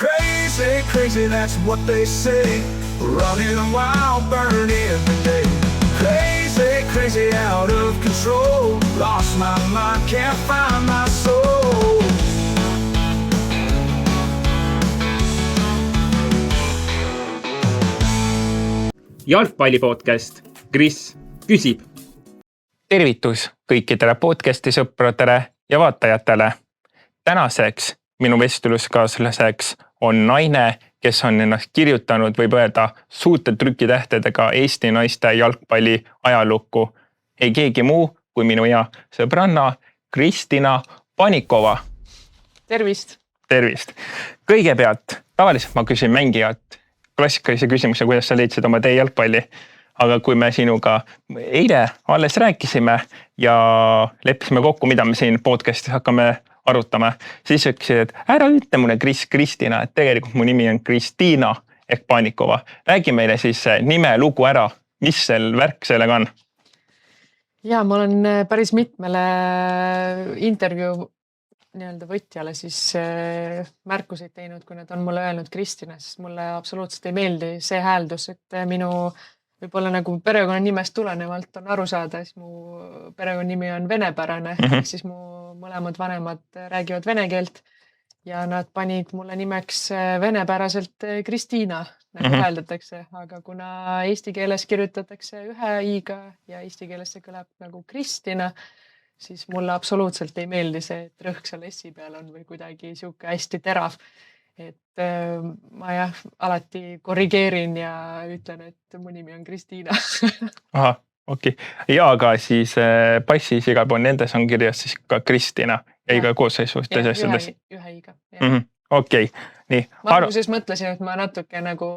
Crazy, crazy, that's what they say. Running wild, burning every day. Crazy, crazy, out of control. Lost my mind, can't find my soul. Jalgpallipodcast Kris küsib. Tervitus kõikidele podcasti sõpradele ja vaatajatele. Tänaseks minu vestluskaaslaseks on naine, kes on ennast kirjutanud, võib öelda, suurte trükitähtedega Eesti naiste jalgpalli ajalukku. Ei keegi muu kui minu hea sõbranna Kristina Panikova. Tervist! Tervist! Kõigepealt, tavaliselt ma küsin mängijat klassikalise küsimuse, kuidas sa leidsid oma tee jalgpalli. Aga kui me sinuga eile alles rääkisime ja leppisime kokku, mida me siin podcastis hakkame arutama, siis ütlesid, et ära ütle mulle Kristina, et tegelikult mu nimi on Kristiina ehk Panikova. Räägi meile siis nime lugu ära, mis sel värk sellega on? Ja ma olen päris mitmele intervjuu võtjale siis märkuseid teinud, kui nad on mulle öelnud Kristina, sest mulle absoluutselt ei meeldi see hääldus, et minu võib-olla nagu perekonnanimest tulenevalt on aru saada, siis mu perekonnanimi on venepärane, siis mu mõlemad vanemad räägivad vene keelt ja nad panid mulle nimeks venepäraselt Kristiina, nagu hääldatakse, aga kuna eesti keeles kirjutatakse ühe i-ga ja eesti keeles see kõlab nagu Kristina, siis mulle absoluutselt ei meeldi see, et rõhk seal S-i peal on või kuidagi siuke hästi terav. Et ma alati korrigeerin ja ütlen, et mu nimi on Kristiina. Aha, okei. Ja aga siis passis igal pool nendes on kirjas siis ka Kristina ja iga koosseisus asjades. Ühe i-ga. Okei, nii. Ma alguses mõtlesin, et ma natuke nagu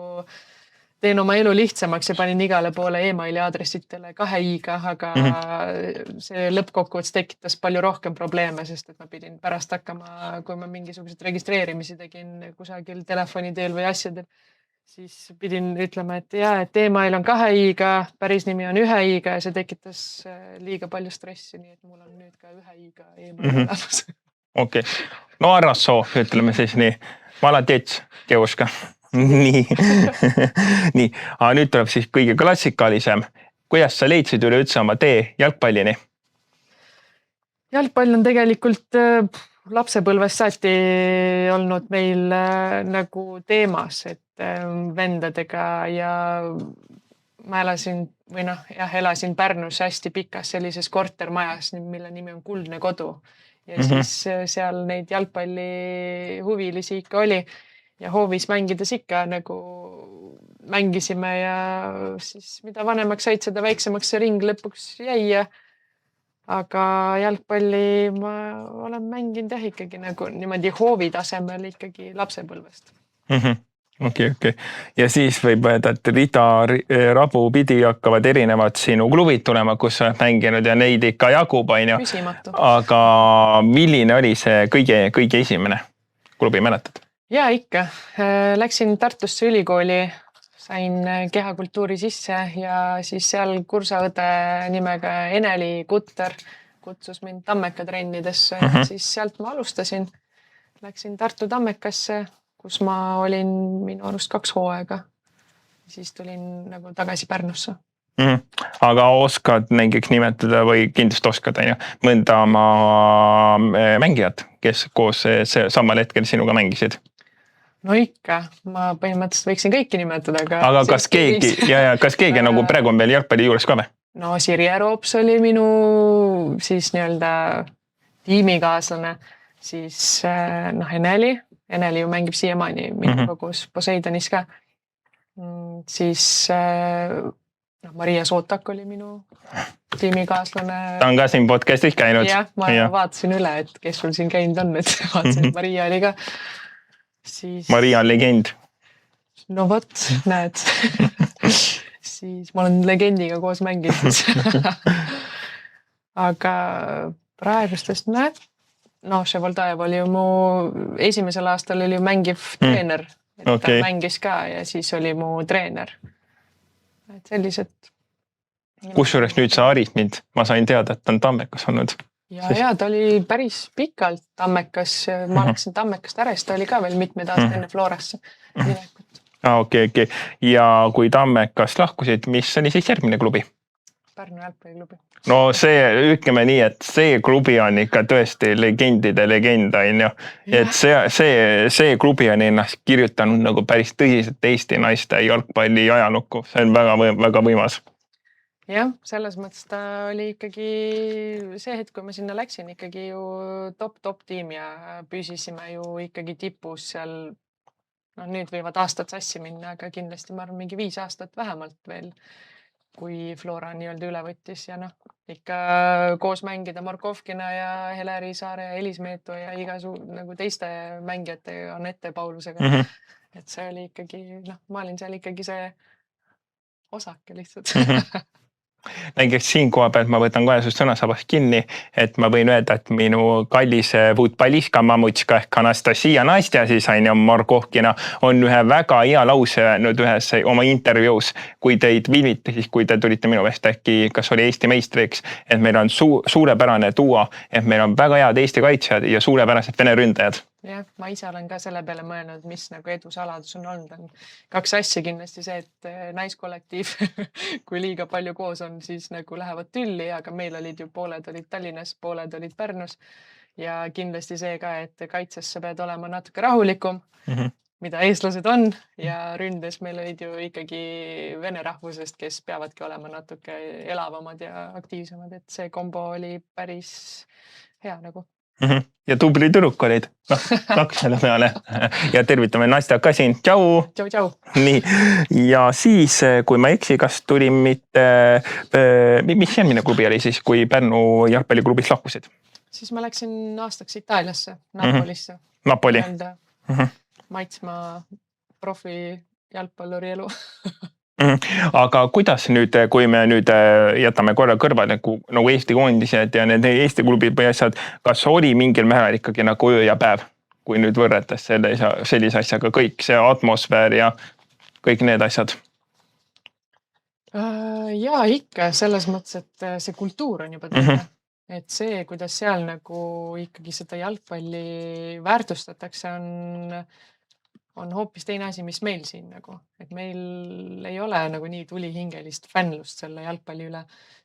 teen oma elu lihtsamaks ja panin igale poole emaili aadressitele 2 i-ga, aga see lõppkokkuvõttes tekitas palju rohkem probleeme, sest et ma pidin pärast hakkama, kui ma mingisugused registreerimisi tegin kusagil telefoni teel või asjadel, siis pidin ütlema, et email on 2 i-ga, päris nimi on 1 i-ga ja see tekitas liiga palju stressi, nii et mul on nüüd ka 1 i-ga email olemas. Okei, no arrassoo, ütleme siis nii. Maladets, девушка. Nii, aga nüüd tuleb siis kõige klassikalisem. Kuidas sa leidsid üleüldse oma tee jalgpallini? Jalgpall on tegelikult lapsepõlvest saati olnud meil nagu teemas, et vendadega ja ma elasin Pärnus hästi pikas sellises kortermajas, mille nimi on Kuldne kodu. Ja siis seal neid jalgpalli huvilisi ikka oli. Ja hoovis mängides ikka nagu mängisime ja siis mida vanemaks said, seda väiksemaks see ring lõpuks jäi. Aga jalgpalli ma olen mänginud ikkagi nagu niimoodi hoovi tasemel ikkagi lapsepõlvest. Okei. Ja siis võib öelda, et rida rabu pidi hakkavad erinevad sinu klubid tulema, kus sa mänginud ja neid ikka jagub, on ju. Küsimatu. Aga milline oli see kõige esimene klubi, mäletad? Ja ikka. Läksin Tartusse ülikooli, sain kehakultuuri sisse ja siis seal kursaõde nimega Eneli Kutter kutsus mind Tammeka trennidesse. Siis sealt ma alustasin. Läksin Tartu Tammekasse, kus ma olin minu arust 2 hooaega. Siis tulin nagu tagasi Pärnusse. Aga oskad näiteks nimetada või kindlasti oskad mõnda oma mängijad, kes koos samal hetkel sinuga mängisid? No ikka, ma põhimõtteliselt võiksin kõiki nimetada. Aga kas keegi nagu praegu on veel jalgpalli juures ka või? No Sirje Roops oli minu siis tiimikaaslane, siis Eneli ju mängib siiamaani minuga koos Poseidonis ka. Siis Maria Sootak oli minu tiimikaaslane. Ta on ka siin podcastis käinud. Jah, ma vaatasin üle, et kes sul siin käinud on, et vaatasin, et Maria oli ka. Siis... Maria on legend. No vot, näed. Siis ma olen legendiga koos mänginud. Aga praegustest näed. Ševoldaev oli ju mu esimesel aastal oli ju mängiv treener. Ta mängis ka ja siis oli mu treener. Et sellised Kusjuures nüüd sa harid mind, ma sain teada, et on Tammekas olnud. ja ta oli päris pikalt Tammekas, ma läksin Tammekast ära, siis ta oli ka veel mitmeid aastaid enne Florasse minekut. Okei. Ja kui Tammekast lahkusid, mis oli siis järgmine klubi? Pärnu jalgpalliklubi. No see, ütleme nii, et see klubi on ikka tõesti legendide legend, on ju. Et see klubi on ennast kirjutanud nagu päris tõsiselt Eesti naiste jalgpalli ajalukku. See on väga võimas. Jah, selles mõttes ta oli ikkagi see hetk, kui ma sinna läksin, ikkagi ju top tiim ja püsisime ju ikkagi tipus seal. No nüüd võivad aastad sassi minna, aga kindlasti ma arvan mingi 5 aastat vähemalt veel, kui Flora nii-öelda üle võttis ja ikka koos mängida Markovkina ja Heleri Saare ja Elis Meeto ja nagu teiste mängijatega, Anette Paulusega. Et see oli ikkagi, ma olin seal ikkagi see osake lihtsalt. Näiteks siin koha pealt ma võtan kohe sust sõnasabast kinni, et ma võin öelda, et minu kallis futballiska mamutska ehk Anastasia Nastja siis on ju Markovkina on ühe väga hea lause öelnud ühes oma intervjuus, kui teid filmiti, siis kui te tulite minu meelest äkki, kas oli Eesti meistriks, et meil on suurepärane duo, et meil on väga head Eesti kaitsjad ja suurepärased Vene ründajad. Jah, ma ise olen ka selle peale mõelnud, mis nagu edu saladus on olnud. 2 asja kindlasti see, et naiskollektiiv, kui liiga palju koos on, siis nagu lähevad tülli, aga meil olid ju pooled olid Tallinnas, pooled olid Pärnus. Ja kindlasti see ka, et kaitses sa pead olema natuke rahulikum, mida eestlased on ja ründes meil olid ju ikkagi vene rahvusest, kes peavadki olema natuke elavamad ja aktiivsemad, et see kombo oli päris hea nagu. Ja tubli tüdruk olid. 2 selle peale. Ja tervitame Nastja ka siin. Tšau! Tšau! Nii. Ja siis, kui ma eksi, kas tuli mitte... Mis järgmine klubi oli siis, kui Pärnu jalgpalliklubis lahkusid? Siis ma läksin aastaks Itaaliasse, Napolisse. Napoli. Maitsma profi jalgpalluri elu. Aga kuidas nüüd, kui me nüüd jätame korra kõrvale nagu Eesti koondised ja need Eesti klubi asjad, kas oli mingil määral ikkagi nagu öö ja päev, kui nüüd võrretas sellise asjaga kõik see atmosfäär ja kõik need asjad? Ja ikka selles mõttes, et see kultuur on juba teine. Et see, kuidas seal nagu ikkagi seda jalgpalli väärtustatakse, on hoopis teine asi, mis meil siin nagu. Et meil ei ole nagu nii tulihingelist fännlust selle jalgpalli üle.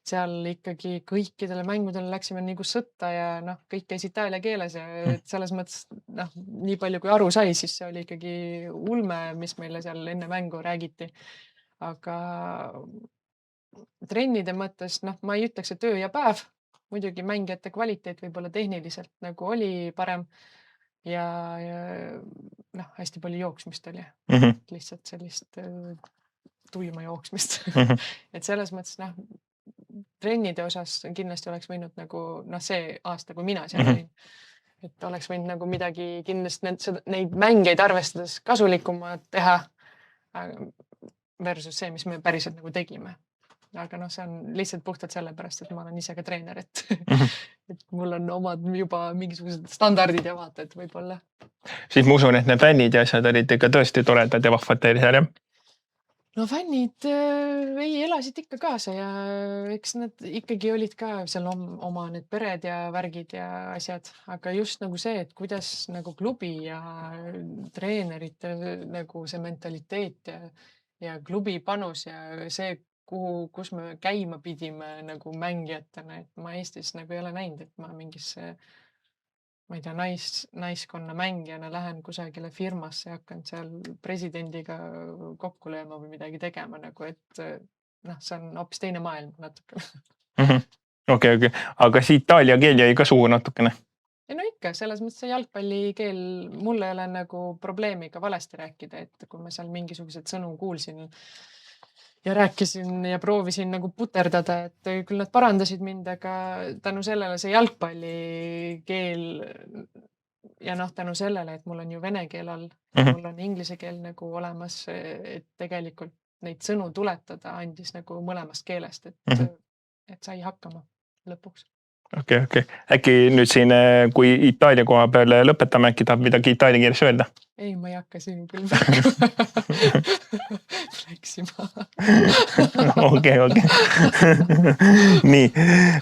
Seal ikkagi kõikidele mängudele läksime nagu sõtta ja kõik käis itaalia keeles ja selles mõttes nii palju kui aru sai, siis see oli ikkagi ulme, mis meile seal enne mängu räägiti. Aga trennide mõttes, ma ei ütleks, et öö ja päev. Muidugi mängijate kvaliteet võib-olla tehniliselt nagu oli parem. Ja hästi palju jooksmist oli. Lihtsalt sellist tuima jooksmist. Et selles mõttes, trennide osas kindlasti oleks võinud nagu, see aasta, kui mina seal olin, et oleks võinud nagu midagi kindlasti neid mängeid arvestades kasulikumat teha versus see, mis me päriselt nagu tegime. Aga see on lihtsalt puhtalt sellepärast, et ma olen ise ka treener, et mul on omad juba mingisugused standardid ja vaated võib-olla. Siis ma usun, et need fännid ja asjad olid ikka tõesti toredad ja vahvad teil seal, jah? No fännid elasid ikka kaasa ja eks nad ikkagi olid ka seal oma need pered ja värgid ja asjad, aga just nagu see, et kuidas nagu klubi ja treenerite nagu see mentaliteet ja klubi panus ja see, kus me käima pidime nagu mängijatena, et ma Eestis nagu ei ole näinud, et ma mingisse, ma ei tea, naiskonna mängijana lähen kusagile firmasse ja hakkan seal presidendiga kokku lööma või midagi tegema nagu, et see on hoopis teine maailm natuke. Okei. Aga see itaalia keel jäi ka suhu natukene? Ja ikka, selles mõttes see jalgpallikeel mulle ei ole nagu probleemiga valesti rääkida, et kui ma seal mingisugused sõnu kuulsin ja rääkisin ja proovisin nagu puterdada, et küll nad parandasid mind, aga tänu sellele see jalgpallikeel ja tänu sellele, et mul on ju vene keel all, mul on inglise keel nagu olemas, et tegelikult neid sõnu tuletada andis nagu mõlemast keelest, et sai hakkama lõpuks. okei. Äkki nüüd siin, kui Itaalia koha peal lõpetame, äkki tahab midagi itaalia keeles öelda? Ei, ma ei hakka siin küll praegu fleksima. Okei. Nii,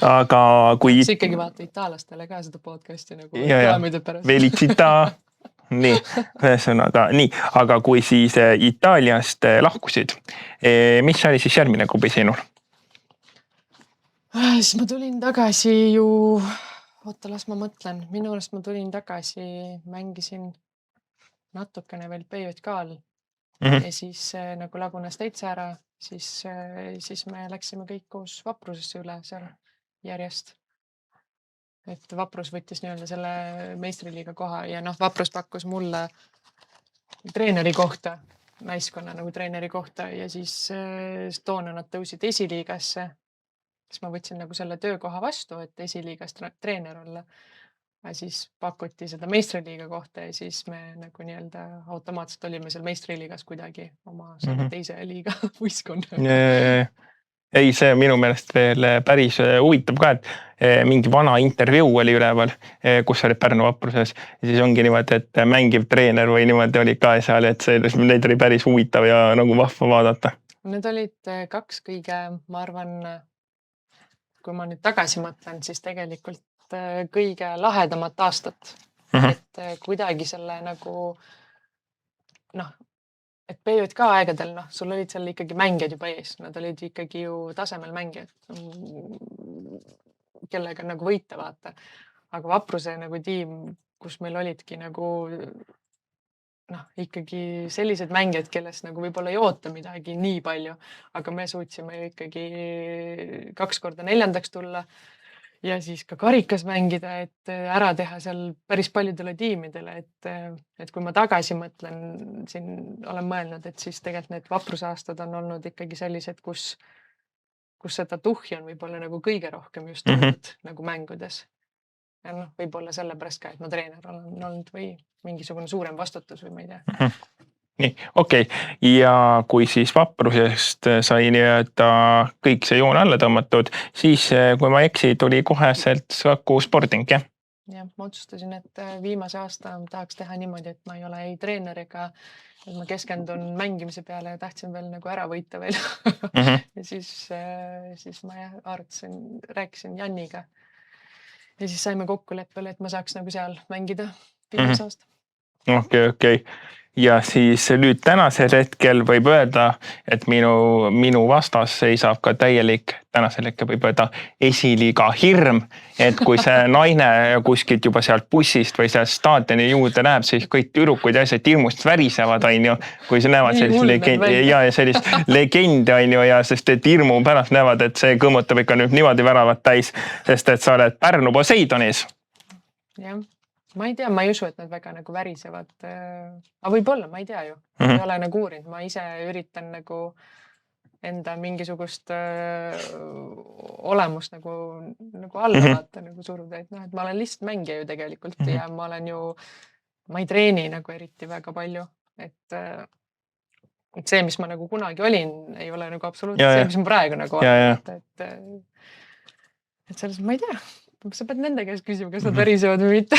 aga kui... Sa ikkagi vaata itaallastele ka seda podcasti nagu ja. pärast. Felicita. Nii, ühesõnaga, nii, aga kui siis Itaaliast lahkusid, mis oli siis järgmine klubi sinul? Siis ma tulin tagasi ju, oota, las ma mõtlen, minu arust ma tulin tagasi, mängisin natukene veel PJK-l ja siis nagu lagunes täitsa ära, siis me läksime kõik koos Vaprusesse üle seal järjest. Et Vaprus võttis nii-öelda selle meistriliiga koha ja Vaprus pakkus mulle treeneri kohta, naiskonna nagu treeneri kohta ja siis toona nad tõusid esiliigasse. Siis ma võtsin nagu selle töökoha vastu, et esiliigas treener olla. Ja siis pakuti seda meistriliiga kohta ja siis me nagu nii-öelda automaatselt olime seal meistriliigas kuidagi oma selle teise liiga võistkonna. Ei, see minu meelest veel päris huvitav ka, et mingi vana intervjuu oli üleval, kus oli Pärnu Vapruses. Ja siis ongi niimoodi, et mängiv treener või niimoodi oli ka seal, et neid oli päris huvitav ja nagu vahva vaadata. Need olid kaks kõige, ma arvan, kui ma nüüd tagasi mõtlen, siis tegelikult kõige lahedamat aastat. Et kuidagi selle nagu, et PJK aegadel, sul olid seal ikkagi mängijad juba ees. Nad olid ikkagi ju tasemel mängijad, kellega nagu võita vaata. Aga Vapruse nagu tiim, kus meil olidki nagu ikkagi sellised mängijad, kellest nagu võib-olla ei oota midagi nii palju, aga me suutsime ju ikkagi 2 korda 4. tulla ja siis ka karikas mängida, et ära teha seal päris paljudele tiimidele, et kui ma tagasi mõtlen, siin olen mõelnud, et siis tegelikult need Vapruse aastad on olnud ikkagi sellised, kus seda tuhhi on võib-olla nagu kõige rohkem just olnud nagu mängudes. Ja võib-olla sellepärast ka, et ma treener olen olnud või mingisugune suurem vastutus või ma ei tea. Nii, okei. Ja kui siis Vaprusest sai nii-öelda kõik see joon alla tõmmatud, siis kui ma eksi, tuli koheselt Saku Sporting, jah? Jah, ma otsustasin, et viimase aasta tahaks teha niimoodi, et ma ei ole ei treener ega ma keskendun mängimise peale ja tahtsin veel nagu ära võita veel. Ja siis ma rääkisin Janniga. Ja siis saime kokkuleppele, et ma saaks nagu seal mängida viimase aasta. Okei. Ja siis nüüd tänasel hetkel võib öelda, et minu vastas seisab ka täielik, tänasel hetkel võib öelda esiliiga hirm, et kui see naine kuskilt juba sealt bussist või sealt staadioni juurde läheb, siis kõik tüdrukud ja asjad hirmust värisevad, kui see näevad sellist legendi, ja sest et hirmu pärast näevad, et see kõmmutab ikka nüüd niimoodi väravat täis, sest et sa oled Pärnu Poseidonis. Jah. Ma ei tea, ma ei usu, et nad väga nagu värisevad. Aga võib-olla, ma ei tea ju. Ei ole nagu uurinud. Ma ise üritan nagu enda mingisugust olemust nagu alla vaata, nagu suruda. Et ma olen lihtsalt mängija ju tegelikult ja ma ei treeni nagu eriti väga palju. Et see, mis ma nagu kunagi olin, ei ole nagu absoluutselt see, mis ma praegu nagu olen. Et selles, ma ei tea. Sa pead nende käest küsima, kas nad värisevad või mitte.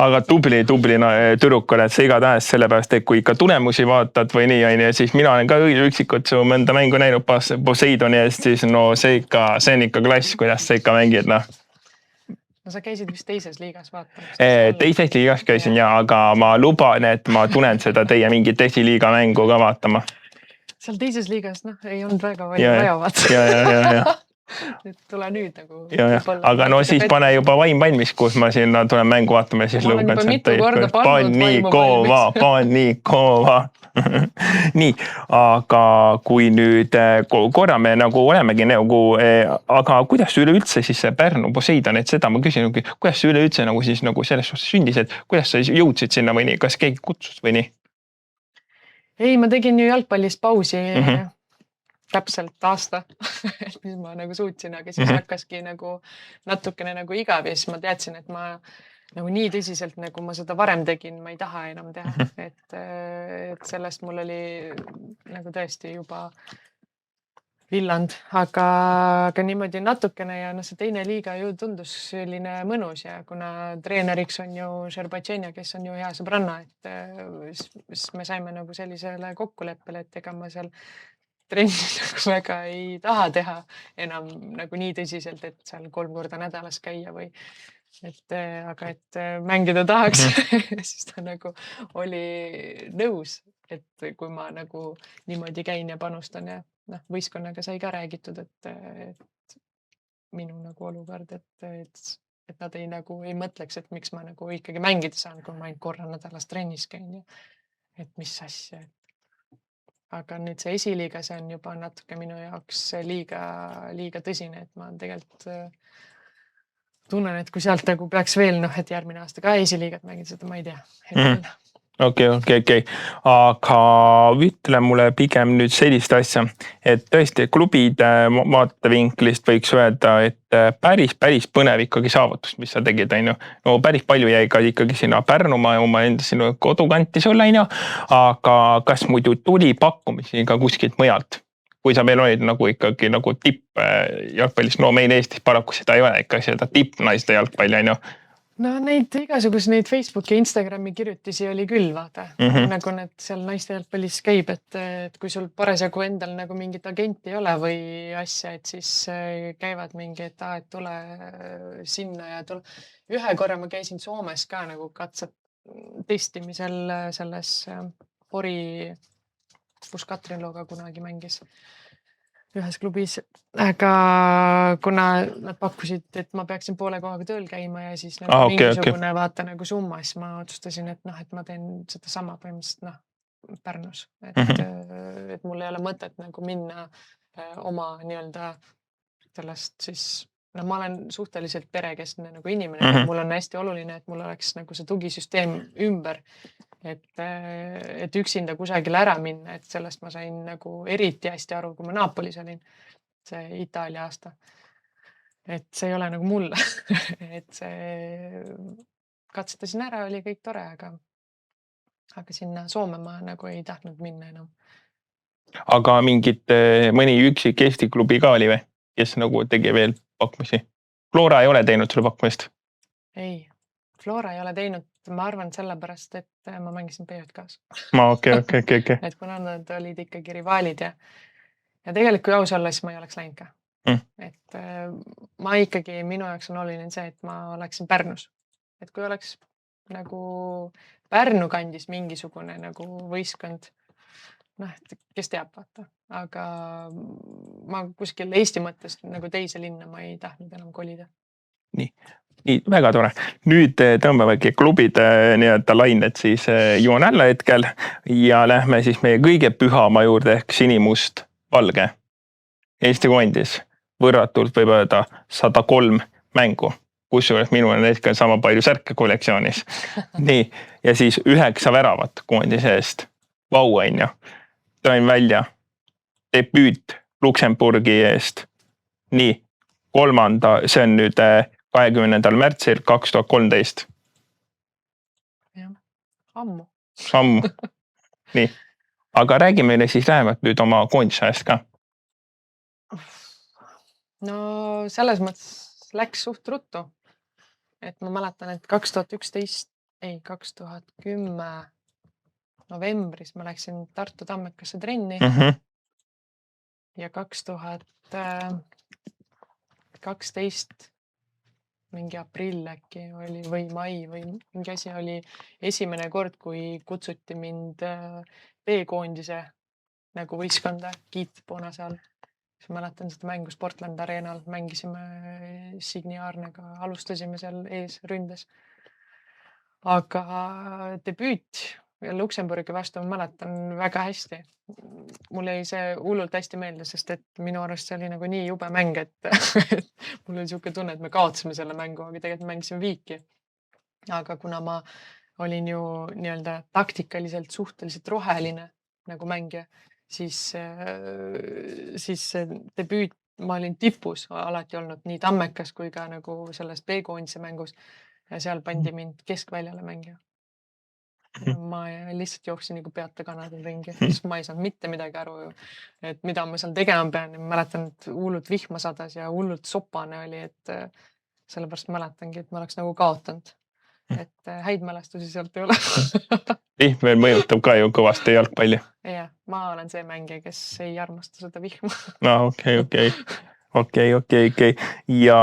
Aga tubli tüdruk oled sa igatahes sellepärast, et kui ikka tulemusi vaatad või nii, siis mina olen ka üksikut su mõnda mängu näinud Poseidoni eest, siis see on ikka klass, kuidas sa ikka mängid. No sa käisid vist teises liigas vaatamas? Teises liigas käisin aga ma luban, et ma tulen seda teie mingit esiliiga mängu ka vaatama. Seal teises liigas ei olnud väga vaja vaata. Ja. Et tule nüüd nagu. Aga siis pane juba vaim valmis, kus ma sinna tulen mängu vaatama ja siis lõugan. Ma olen juba mitu korda pannud vaimu valmis. Nii, aga kui nüüd korra me nagu olemegi aga kuidas üleüldse siis see Pärnu Poseidon, et seda ma küsin, kuidas see üleüldse nagu siis nagu selles suhtes sündis, et kuidas sa jõudsid sinna või nii, kas keegi kutsus või nii? Ei, ma tegin ju jalgpallist pausi täpselt aasta, mis ma nagu suutsin, aga siis hakkaski nagu natukene nagu igav ja siis ma teadsin, et ma nagu nii tõsiselt, nagu ma seda varem tegin, ma ei taha enam teha. Et sellest mul oli nagu tõesti juba Villand, aga niimoodi natukene ja see teine liiga ju tundus selline mõnus ja kuna treeneriks on ju Šerbatšenja, kes on ju hea sõbranna, et siis me saime nagu sellisele kokkuleppele, et ega ma seal trenni nagu väga ei taha teha enam nagu nii tõsiselt, et seal 3 korda nädalas käia või aga et mängida tahaks siis ta nagu oli nõus, et kui ma nagu niimoodi käin ja panustan ja võistkonnaga sai ka räägitud, et minu nagu olukord, et nad ei mõtleks, et miks ma nagu ikkagi mängida saan, kui ma ainult korra nädalas trennis käin ja et mis asja. Aga nüüd see esiliiga, see on juba natuke minu jaoks liiga tõsine, et ma tegelikult tunnen, et kui sealt nagu peaks veel, et järgmine aasta ka esiliigat mängida, seda ma ei tea hetkel. Okei. Aga ütle mulle pigem nüüd sellist asja, et tõesti klubide vaatevinklist võiks öelda, et päris põnev ikkagi saavutus, mis sa tegid, on ju. No päris palju jäi ka ikkagi sinna Pärnumaa ja oma enda sinu kodukanti sulle, on ju. Aga kas muidu tuli pakkumisi ka kuskilt mujalt? Kui sa veel olid nagu ikkagi nagu tipp jalgpallis, no meil Eestis paraku seda ei ole ikka seda tippnaiste jalgpalli, on ju. No neid Facebooki ja Instagrami kirjutisi oli küll, vaata. Nagu need seal naiste jalgpallis käib, et kui sul parasjagu endal nagu mingit agenti ei ole või asja, et siis käivad mingi, et tule sinna ja tule. Ühe korra ma käisin Soomes ka nagu katset testimisel selles Pori, kus Katrin Looga kunagi mängis ühes klubis, aga kuna nad pakkusid, et ma peaksin poole kohaga tööl käima ja siis nagu mingisugune vaata nagu summa, siis ma otsustasin, et et ma teen seda sama põhimõtteliselt Pärnus, et mul ei ole mõtet nagu minna oma nii-öelda sellest siis, ma olen suhteliselt perekeskne nagu inimene, mul on hästi oluline, et mul oleks nagu see tugisüsteem ümber, et üksinda kusagile ära minna, et sellest ma sain nagu eriti hästi aru, kui ma Naapolis olin, see Itaalia aasta. Et see ei ole nagu mulle, et see katsetasin ära, oli kõik tore, aga sinna Soome ma nagu ei tahtnud minna enam. Aga mõni üksik Eesti klubi ka oli või, kes nagu tegi veel pakkumisi? Flora ei ole teinud sulle pakkumist? Ei, Flora ei ole teinud, ma arvan sellepärast, et ma mängisin PJK-s. Okei. Et kuna nad olid ikkagi rivaalid ja tegelikult kui aus olla, siis ma ei oleks läinud ka. Et ma ikkagi, minu jaoks on oluline see, et ma oleksin Pärnus. Et kui oleks nagu Pärnu kandis mingisugune nagu võistkond, kes teab, vaata. Aga ma kuskil Eesti mõttes nagu teise linna ma ei tahtnud enam kolida. Nii, väga tore. Nüüd tõmbavadki klubide nii-öelda lained siis joonella hetkel ja lähme siis meie kõige pühama juurde ehk sinimust valge. Eesti koondis võrratult võib öelda 103 mängu, kusjuures minul on hetkel sama palju särke kollektsioonis. Nii, ja siis 9 väravat koondise eest. Vau, on ju. Tõin välja debüüt Luksemburgi eest. Nii, 3. see on nüüd 20. märtsil 2013. Jah, ammu. Nii, aga räägi meile siis lähemalt nüüd oma koondise eest ka. No selles mõttes läks suht ruttu. Et ma mäletan, et 2010 novembris ma läksin Tartu Tammekasse trenni ja 2012 mingi aprill äkki oli või mai või mingi asi oli esimene kord, kui kutsuti mind B-koondise nagu võistkonda Kiit Poonasaal. Siis mäletan seda mängu Sportland Arenal, mängisime Signi Aarnega, alustasime seal ees ründes. Aga debüüt ja Luksemburgi vastu ma mäletan väga hästi. Mul jäi see hullult hästi meelde, sest et minu arust see oli nagu nii jube mäng, et mul oli siuke tunne, et me kaotasime selle mängu, aga tegelikult mängisime viiki. Aga kuna ma olin ju nii-öelda taktikaliselt suhteliselt roheline nagu mängija, siis debüüt ma olin tipus alati olnud nii Tammekas kui ka nagu selles B-koondise mängus ja seal pandi mind keskväljale mängija. ma lihtsalt jooksin nagu peata kanadel ringi, sest ma ei saanud mitte midagi aru, et mida ma seal tegema pean. Ja ma mäletan, et hullult vihma sadas ja hullult sopane oli, et sellepärast mäletangi, et ma oleks nagu kaotanud. Et häid mälestusi sealt ei ole. Vihm veel mõjutab ka ju kõvasti jalgpalli. Jah, ma olen see mängija, kes ei armasta seda vihma. No okei. Ja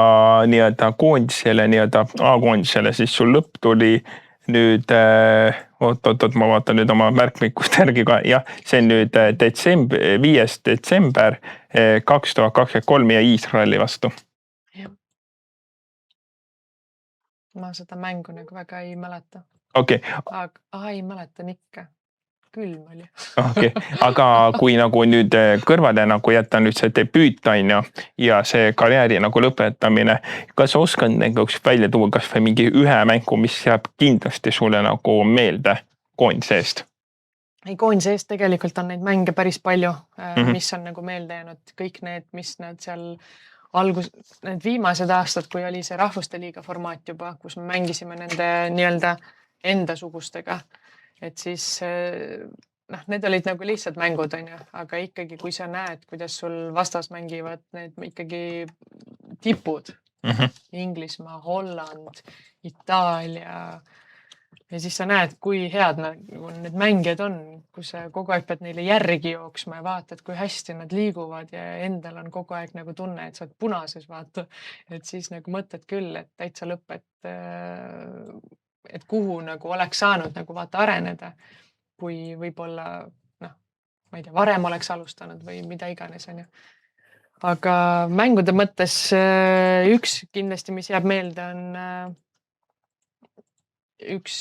nii-öelda koondisele, nii-öelda A-koondisele, siis sul lõpp tuli nüüd, oot, ma vaatan nüüd oma märkmikust järgi ka, jah, see on nüüd 5. detsember 2023 ja Iisraeli vastu. Ma seda mängu nagu väga ei mäleta. Okei. Aga ei mäletan ikka. Külm oli. Okei, aga kui nagu nüüd kõrvale nagu jätta nüüd see debüüt on ja see karjääri nagu lõpetamine, kas oskad nagu välja tuua kas või mingi ühe mängu, mis jääb kindlasti sulle nagu meelde koondise eest? Ei, koondise eest tegelikult on neid mänge päris palju, mis on nagu meelde jäänud. Kõik need, mis nad seal need viimased aastad, kui oli see Rahvuste Liiga formaat juba, kus me mängisime nende nii-öelda enda sugustega. Et siis need olid nagu lihtsalt mängud, aga ikkagi, kui sa näed, kuidas sul vastas mängivad need ikkagi tipud, Inglismaa, Holland, Itaalia, ja siis sa näed, kui head need mängijad on, kui sa kogu aeg pead neile järgi jooksma ja vaatad, kui hästi nad liiguvad ja endal on kogu aeg nagu tunne, et sa oled punases, vaata. Et siis nagu mõtled küll, et täitsa lõpp, et kuhu nagu oleks saanud nagu vaata areneda, kui võib-olla, ma ei tea, varem oleks alustanud või mida iganes, on ju. Aga mängude mõttes üks kindlasti, mis jääb meelde, on üks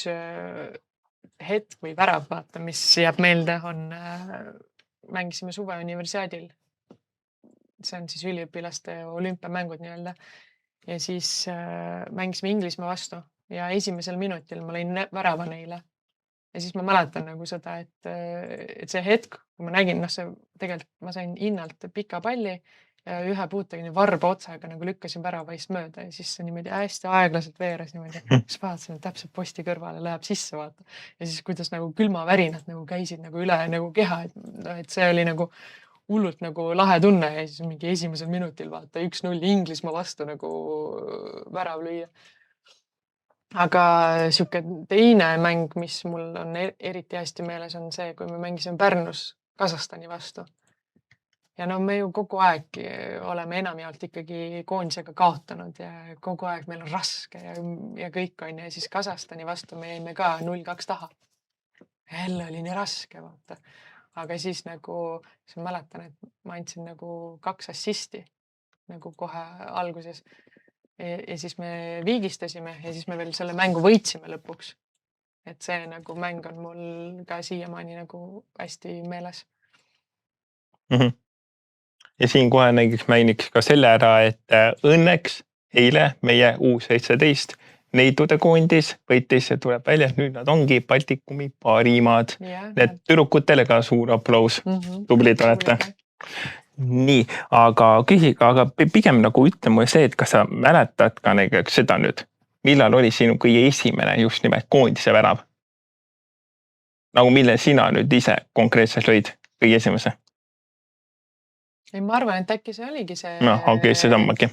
hetk või värav, vaata, mis jääb meelde, on mängisime suveuniversiaadil. See on siis üliõpilaste olümpiamängud nii-öelda. Ja siis mängisime Inglismaa vastu ja esimesel minutil ma lõin värava neile. Ja siis ma mäletan nagu seda, et see hetk, kui ma nägin, tegelikult ma sain hinnalt pika palli ja ühe puutega varba otsaga nagu lükkasin väravaist mööda ja siis see niimoodi hästi aeglaselt veeres niimoodi. Siis vaatasin, et täpselt posti kõrvale läheb sisse, vaata. Ja siis kuidas nagu külmavärinad nagu käisid nagu üle nagu keha, et see oli nagu hullult nagu lahe tunne ja siis mingi esimesel minutil vaata 1-0 Inglismaa vastu nagu värav lüüa. Aga siuke teine mäng, mis mul on eriti hästi meeles, on see, kui me mängisime Pärnus Kasahstani vastu. Ja me ju kogu aeg oleme enamjaolt ikkagi koondisega kaotanud ja kogu aeg meil on raske ja kõik on ja siis Kasahstani vastu me jäime ka 0-2 taha. Jälle oli nii raske, vaata. Aga siis nagu, ma mäletan, et ma andsin nagu 2 assisti nagu kohe alguses. Ja siis me viigistasime ja siis me veel selle mängu võitsime lõpuks. Et see nagu mäng on mul ka siiamaani nagu hästi meeles. Ja siin kohe näiteks mainiks ka selle ära, et õnneks eile meie U17 neitude koondis võitis ja tuleb välja, et nüüd nad ongi Baltikumi parimad. Need tüdrukutele ka suur aplaus. Tublid olete. Nii, aga pigem nagu ütle mulle see, et kas sa mäletad ka näiteks seda nüüd, millal oli sinu kõige esimene just nimelt koondise värav? Nagu mille sina nüüd ise konkreetselt lõid kõige esimese? Ei, ma arvan, et äkki see oligi see... No, okei, see sammagi.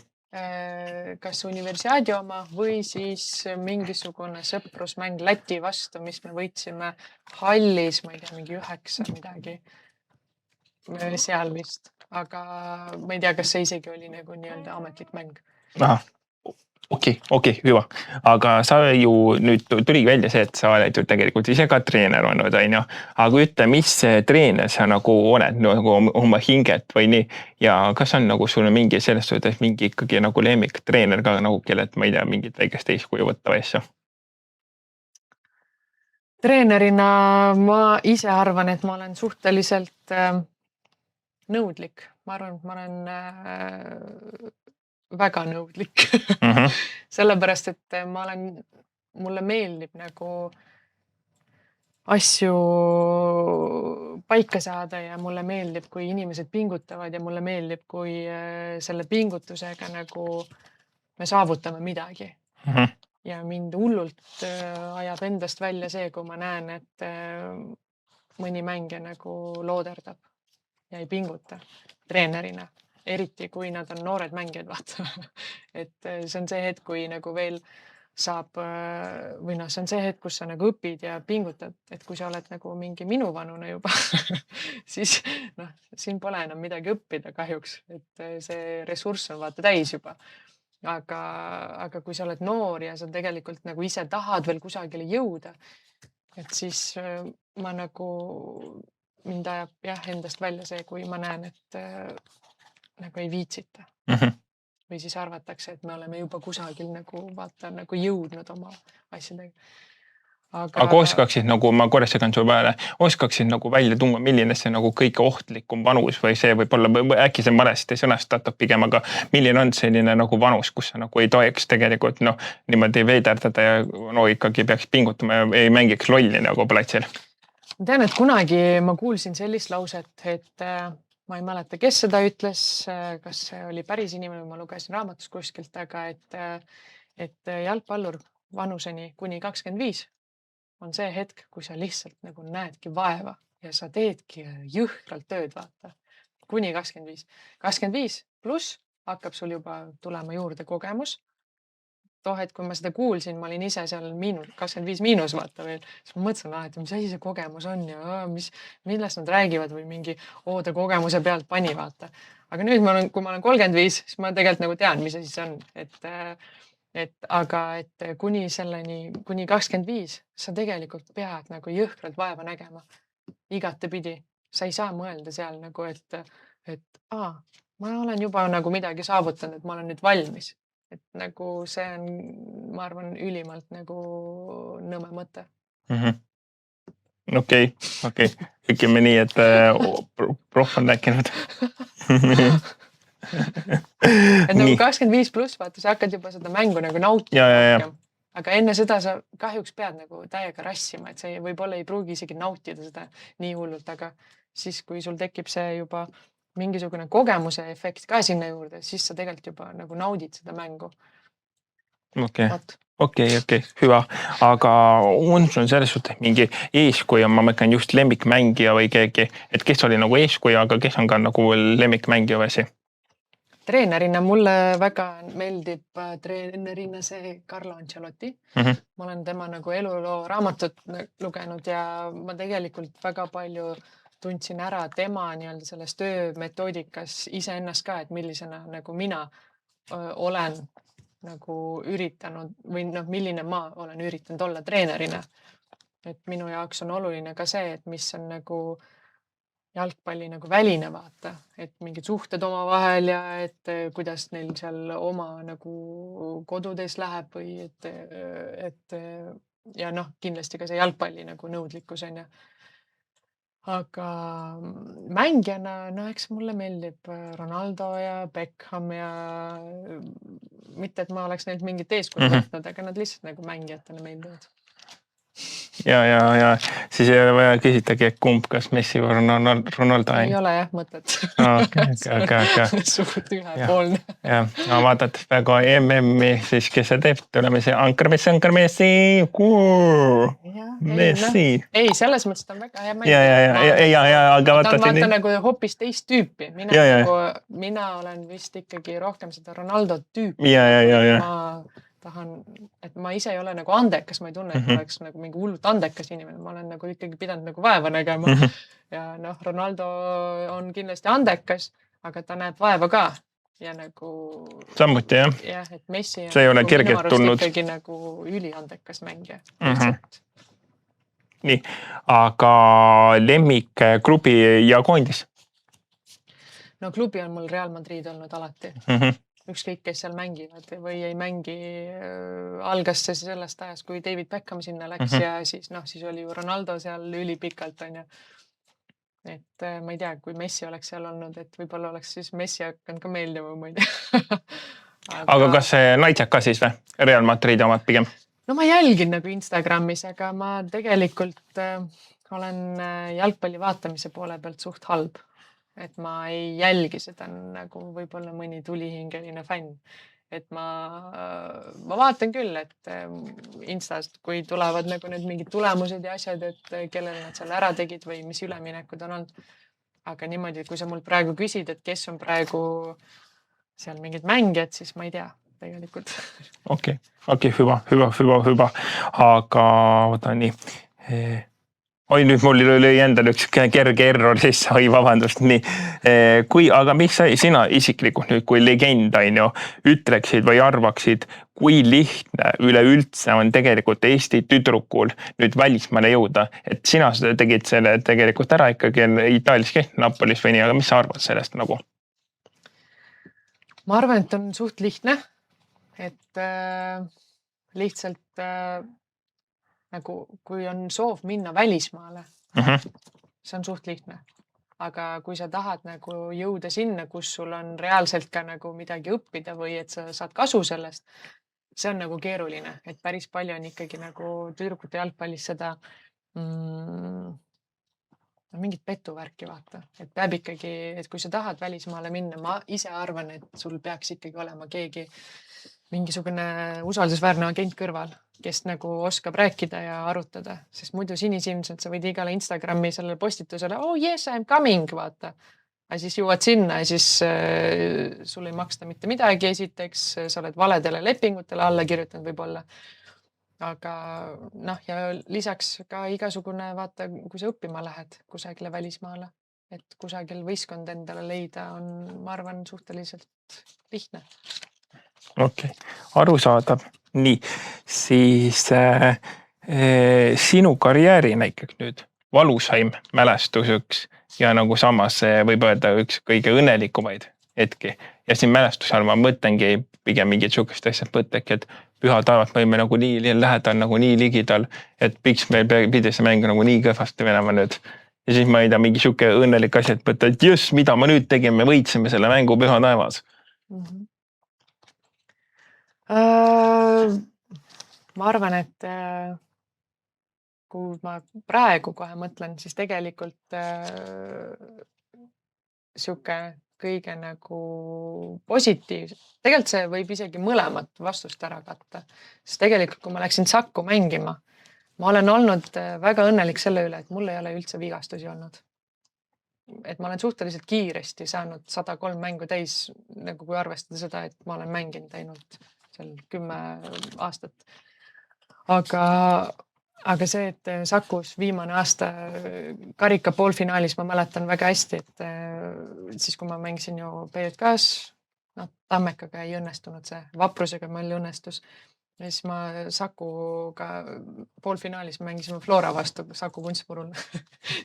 Kas universiaadi oma või siis mingisugune sõprusmäng Läti vastu, mis me võitsime hallis, ma ei tea, mingi 9 midagi seal vist. Aga ma ei tea, kas see isegi oli nagu nii-öelda ametlik mäng. Okei, hüva. Aga sa ju nüüd tuli välja see, et sa oled ju tegelikult ise ka treener olnud, on ju. Aga ütle, mis treener sa nagu oled nagu oma hinget või nii. Ja kas on nagu sulle mingi sellest suhtes mingi ikkagi nagu lemmik treener ka nagu kellelt, ma ei tea, mingit väikest eeskuju võtta või asja? Treenerina ma ise arvan, et ma olen suhteliselt nõudlik. Ma arvan, et ma olen väga nõudlik. Sellepärast, et mulle meeldib nagu asju paika saada ja mulle meeldib, kui inimesed pingutavad ja mulle meeldib, kui selle pingutusega nagu me saavutame midagi. ja mind hullult ajab endast välja see, kui ma näen, et mõni mängija nagu looderdab ja ei pinguta treenerina, eriti kui nad on noored mängijad, vaata. et see on see hetk, kui nagu veel saab või noh, see on see hetk, kus sa nagu õpid ja pingutad, et kui sa oled nagu mingi minuvanune juba, siis noh, siin pole enam midagi õppida kahjuks, et see ressurss on vaata täis juba. Aga kui sa oled noor ja sa tegelikult nagu ise tahad veel kusagile jõuda, et siis ma nagu, mind ajab jah endast välja see, kui ma näen, et nagu ei viitsita. Või siis arvatakse, et me oleme juba kusagil nagu vaata nagu jõudnud oma asjadega. Aga oskaksid nagu, ma korra segan su peale, oskaksid nagu välja tuua, milline see nagu kõige ohtlikum vanus või see võib-olla, äkki see valesti sõnastatud pigem, aga milline on selline nagu vanus, kus sa nagu ei tohiks tegelikult niimoodi veiderdada ja ikkagi peaks pingutama ja ei mängiks lolli nagu platsil? Ma tean, et kunagi ma kuulsin sellist lauset, et ma ei mäleta, kes seda ütles, kas see oli päris inimene, ma lugesin raamatus kuskilt, aga et jalgpallur vanuseni kuni 25 on see hetk, kui sa lihtsalt nagu näedki vaeva ja sa teedki jõhkralt tööd, vaata. Kuni 25. 25 pluss hakkab sul juba tulema juurde kogemus. Tohet, kui ma seda kuulsin, ma olin ise seal 25 miinus, vaata veel. Siis ma mõtlesin, et mis asi see kogemus on ja millest nad räägivad või mingi ta kogemuse pealt pani, vaata. Aga nüüd, kui ma olen 35, siis ma tegelikult nagu tean, mis asi see on. Aga kuni 25 sa tegelikult pead nagu jõhkralt vaeva nägema igatepidi. Sa ei saa mõelda seal nagu, et ma olen juba nagu midagi saavutanud, et ma olen nüüd valmis. Et nagu see on, ma arvan, ülimalt nagu nõme mõte. Okei. Ütleme nii, et prof on rääkinud. Et nagu 25 pluss, vaata, sa hakkad juba seda mängu nagu nautima. Aga enne seda sa kahjuks pead nagu täiega rassima, et see võib-olla ei pruugi isegi nautida seda nii hullult, aga siis, kui sul tekib see juba mingisugune kogemuse efekt ka sinna juurde, siis sa tegelikult juba nagu naudid seda mängu. Okei, hyvä. Aga on sul selles suhtes mingi eeskuju, ma mõtlen just lemmikmängija või keegi, et kes oli nagu eeskuju, aga kes on ka nagu lemmikmängija või? Treenerina mulle väga meeldib treenerina see Carlo Ancelotti. Ma olen tema nagu eluloo raamatut lugenud ja ma tegelikult väga palju tundsin ära tema nii-öelda selles töömetoodikas iseennast ka, et millisena nagu mina olen nagu üritanud või milline ma olen üritanud olla treenerina. Et minu jaoks on oluline ka see, et mis on nagu jalgpalli nagu väline, vaata, et mingid suhted oma vahel ja et kuidas neil seal oma nagu kodudes läheb või et ja kindlasti ka see jalgpalli nagu nõudlikkus on ja. Aga mängijana, eks mulle meeldib Ronaldo ja Beckham ja mitte, et ma oleks neilt mingit eeskuju võtnud, aga nad lihtsalt nagu mängijatena meeldivad. Ja siis ei ole vaja küsitagi, et kumb, kas Messi või Ronaldo? Ei ole jah mõtet. Okay. Suht ühepoolne. Ja vaadates väga MM-i, siis kes see teeb, tuleme see Anker Messi. Messi. Ei, selles mõttes ta on väga hea mängija. Aga ta on vaata nagu hoopis teist tüüpi. Mina olen vist ikkagi rohkem seda Ronaldo tüüpi. Ma tahan, et ma ise ei ole nagu andekas, ma ei tunne, et ma oleks nagu mingi hullult andekas inimene. Ma olen nagu ikkagi pidanud nagu vaeva nägema. Ja Ronaldo on kindlasti andekas, aga ta näeb vaeva ka. Ja nagu... Samuti, jah. Jah, et Messi on see ei ole kergelt tulnud. Ikkagi nagu üliandekas mängija. Nii, aga lemmik klubi ja koondis? No klubi on mul Real Madrid olnud alati. Ükskõik, kes seal mängivad või ei mängi. Algas see sellest ajast, kui David Beckham sinna läks ja siis oli ju Ronaldo seal ülipikalt. On ja. Et ma ei tea, kui Messi oleks seal olnud, et võib-olla oleks siis Messi hakanud ka meeldima, ma ei tea. Aga kas see naitsed ka siis või? Real Madrid omad pigem? No ma jälgin nagu Instagramis, aga ma tegelikult olen jalgpalli vaatamise poole pealt suht halb. Et ma ei jälgi seda nagu võib-olla mõni tulihingeline fänn. et ma vaatan küll, et Instast, kui tulevad nagu need mingid tulemused ja asjad, et kellel nad seal ära tegid või mis üleminekud on olnud. Aga niimoodi, kui sa mul praegu küsid, et kes on praegu seal mingid mängijad, siis ma ei tea tegelikult. Okei, hyvä. Aga võta nii. Oi, nüüd mul lõi endal üks kerge error sisse, oi vabandust, nii. Aga mis sina isiklikult nüüd kui legend ütleksid või arvaksid, kui lihtne üleüldse on tegelikult Eesti tüdrukul nüüd välismaale jõuda, et sina tegid selle tegelikult ära ikkagi Itaalias Napolis või nii, aga mis sa arvad sellest nagu? Ma arvan, et on suht lihtne, et lihtsalt nagu kui on soov minna välismaale, see on suht lihtne. Aga kui sa tahad nagu jõuda sinna, kus sul on reaalselt ka nagu midagi õppida või et sa saad kasu sellest, see on nagu keeruline, et päris palju on ikkagi nagu tüdrukute jalgpallis seda mingit petuvärki vaata, et peab ikkagi, et kui sa tahad välismaale minna, ma ise arvan, et sul peaks ikkagi olema keegi mingisugune usaldusväärne agent kõrval, kes nagu oskab rääkida ja arutada, sest muidu sinisilmselt sa võid igale Instagrami sellele postitusele, oh yes, I am coming, vaata. Aga siis jõuad sinna ja siis sul ei maksta mitte midagi esiteks, sa oled valedele lepingutele alla kirjutanud võib-olla. Aga ja lisaks ka igasugune, vaata, kui sa õppima lähed kusagile välismaale, et kusagil võistkond endale leida on, ma arvan, suhteliselt lihtne. Okei, arusaadav. Nii, siis sinu karjääri näiteks nüüd valusaim mälestuseks ja nagu samas võib öelda üks kõige õnnelikumaid hetki. Ja siin mälestuse all ma mõtlengi pigem mingid sukest asjad mõtlegi, et püha taevat me võime nagu nii lähedal, nagu nii ligidal, et miks meil pidi see mäng nagu nii kõvasti venema nüüd. Ja siis ma ei tea, mingi suke õnnelik asja, et mõtled, et jõss, mida ma nüüd tegin, me võitsime selle mängu püha taevas. Ma arvan, et kui ma praegu kohe mõtlen, siis tegelikult siuke kõige nagu positiivse. Tegelikult see võib isegi mõlemat vastust ära katta. Sest tegelikult, kui ma läksin Sakku mängima, ma olen olnud väga õnnelik selle üle, et mul ei ole üldse vigastusi olnud. Et ma olen suhteliselt kiiresti saanud 103 mängu täis, nagu kui arvestada seda, et ma olen mänginud ainult seal 10 aastat. Aga see, et Sakus viimane aasta karika poolfinaalis ma mäletan väga hästi, et siis kui ma mängisin ju PJK-s, Tammekaga ei õnnestunud see, Vaprusega meil õnnestus. Ja siis ma Sakuga poolfinaalis mängisime Flora vastu Saku Kunstmurul.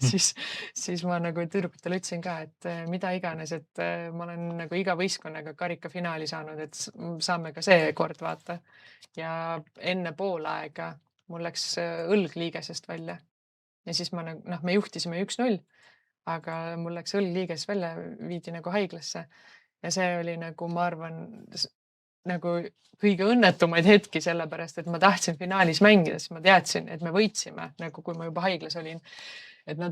siis ma nagu tüdrukutele ütlesin ka, et mida iganes, et ma olen nagu iga võistkonnaga karika finaali saanud, et saame ka see kord vaata. Ja enne poolaega mul läks õlg liigesest välja. Ja siis me juhtisime 1-0, aga mul läks õlg liigesest välja, viidi nagu haiglasse. Ja see oli nagu, ma arvan, nagu kõige õnnetumaid hetki sellepärast, et ma tahtsin finaalis mängida, siis ma teadsin, et me võitsime, nagu kui ma juba haiglas olin. Et me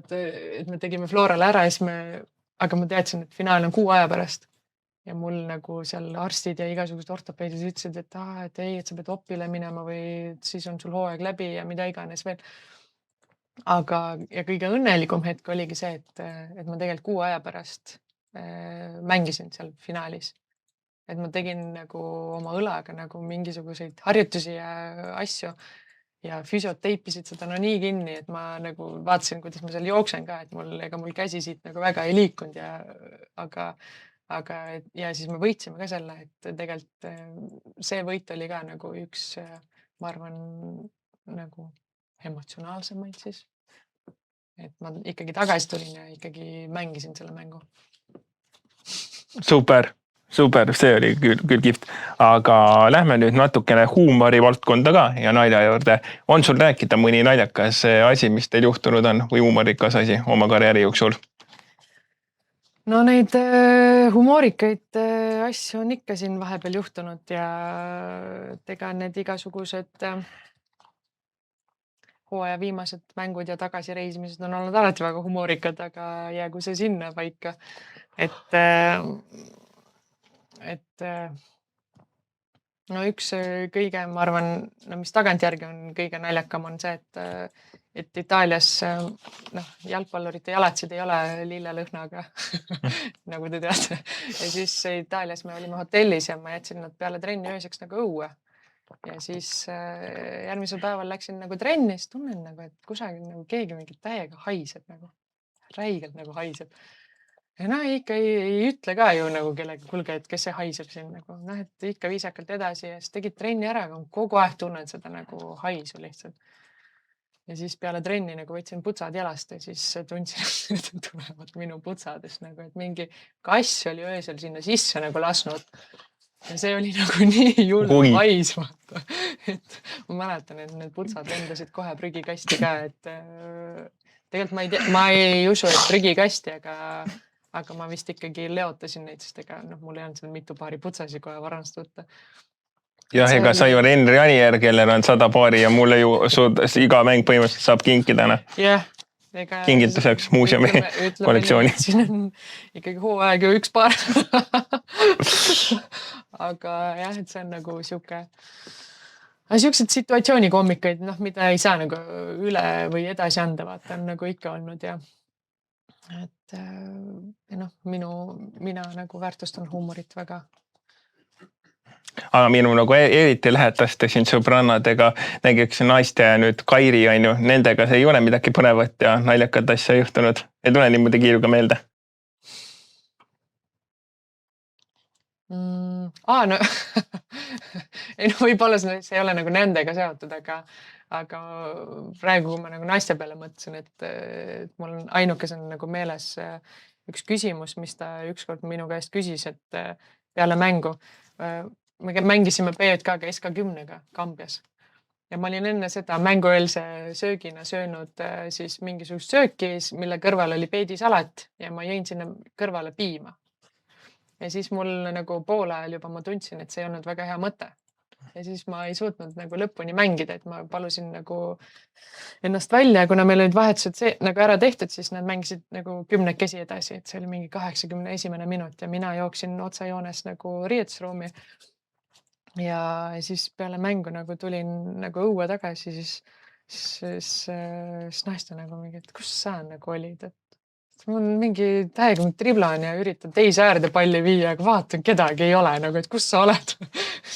tegime Florale ära, aga ma teadsin, et finaal on 6 aja pärast. Ja mul nagu seal arstid ja igasugused ortopeedid ütlesid, et ei, et sa pead opile minema või siis on sul hooaeg läbi ja mida iganes veel. Aga ja kõige õnnelikum hetk oligi see, et ma tegelikult 6 aja pärast mängisin seal finaalis. Et ma tegin nagu oma õlaga nagu mingisuguseid harjutusi ja asju ja füsiod teipisid seda nii kinni, et ma nagu vaatasin, kuidas ma seal jooksen ka, et mul käsi siit nagu väga ei liikunud ja siis me võitsime ka selle, et tegelikult see võit oli ka nagu üks, ma arvan, nagu emotsionaalsemaid siis. Et ma ikkagi tagasi tulin ja ikkagi mängisin selle mängu. Super, see oli küll kihvt. Aga lähme nüüd natukene huumori valdkonda ka ja nalja juurde. On sul rääkida mõni naljakas asi, mis teil juhtunud on või huumorikas asi oma karjääri jooksul? No neid humoorikaid asju on ikka siin vahepeal juhtunud ja ega need igasugused hooaja viimased mängud ja tagasireisimised on olnud alati väga humoorikad, aga jäägu see sinna paika. Et no üks kõige, ma arvan, no mis tagantjärgi on kõige naljakam, on see, et Itaalias noh, jalgpallurite jalatsid ei ole lillelõhnaga nagu te teate. Ja siis Itaalias me olime hotellis ja ma jätsin nad peale trenni ööseks nagu õue. Ja siis järgmisel päeval läksin nagu trenni, siis tunnen nagu, et kusagil nagu keegi mingi täiega haiseb nagu, räigelt nagu haiseb. Ja noh, ikka ei ütle ka ju nagu kellegi, kuulge, et kes see haiseb siin nagu, noh, et ikka viisakalt edasi ja siis tegid trenni ära, aga kogu aeg tunnen seda nagu haisu lihtsalt. Ja siis peale trenni nagu võtsin putsad jalast ja siis tundsin, et tulevad minu putsadest nagu, et mingi kass oli öösel sinna sisse nagu lasnud. Ja see oli nagu nii julm hais, vaata. Et ma mäletan, et need putsad lendasid kohe prügikasti ka, et tegelikult ma ei usu, et prügikasti, aga ma vist ikkagi leotasin neid, sest ega mul ei olnud seal mitu paari putsasi kohe varast võtta. Jah, ega sa ju Henri Anier, kellel on 100 paari ja mulle ju iga mäng põhimõtteliselt saab kinkida. Jah. Kingituseks muuseumi kollektsiooni. Siin on ikkagi hooaeg ju üks paar. Aga jah, et see on nagu siuksed situatsioonikommikaid, mida ei saa nagu üle või edasi anda, vaata on nagu ikka olnud ja et mina nagu väärtustan huumorit väga. Aga minu nagu eriti lähetaste siin sõbrannadega, näiteks naiste ja nüüd Kairi on ju, nendega see ei ole midagi põnevat ja naljakat asja juhtunud. Ei tule niimoodi kiiruga meelde? No võib-olla see ei ole nagu nendega seotud, aga praegu kui ma nagu naiste peale mõtlesin, et mul on ainukesena nagu meeles üks küsimus, mis ta ükskord minu käest küsis, et peale mängu me mängisime PJK-ga SK10-ga Kambjas ja ma olin enne seda mängueelse söögina söönud siis mingisugust sööki, mille kõrval oli peedisalat ja ma jõin sinna kõrvale piima. Ja siis mul nagu poole ajal juba ma tundsin, et see ei olnud väga hea mõte. Ja siis ma ei suutnud nagu lõpuni mängida, et ma palusin nagu ennast välja, kuna meil olid vahetused nagu ära tehtud, siis nad mängisid nagu 10 edasi, et see oli mingi 81. minut ja mina jooksin otsajoones nagu riietusruumi. Ja siis peale mängu nagu tulin nagu õue tagasi, siis naiste nagu mingi, et kus sa nagu olid, et mul on mingi täiega triblan ja üritan teise äärde palli viia, aga vaatan, kedagi ei ole nagu, et kus sa oled.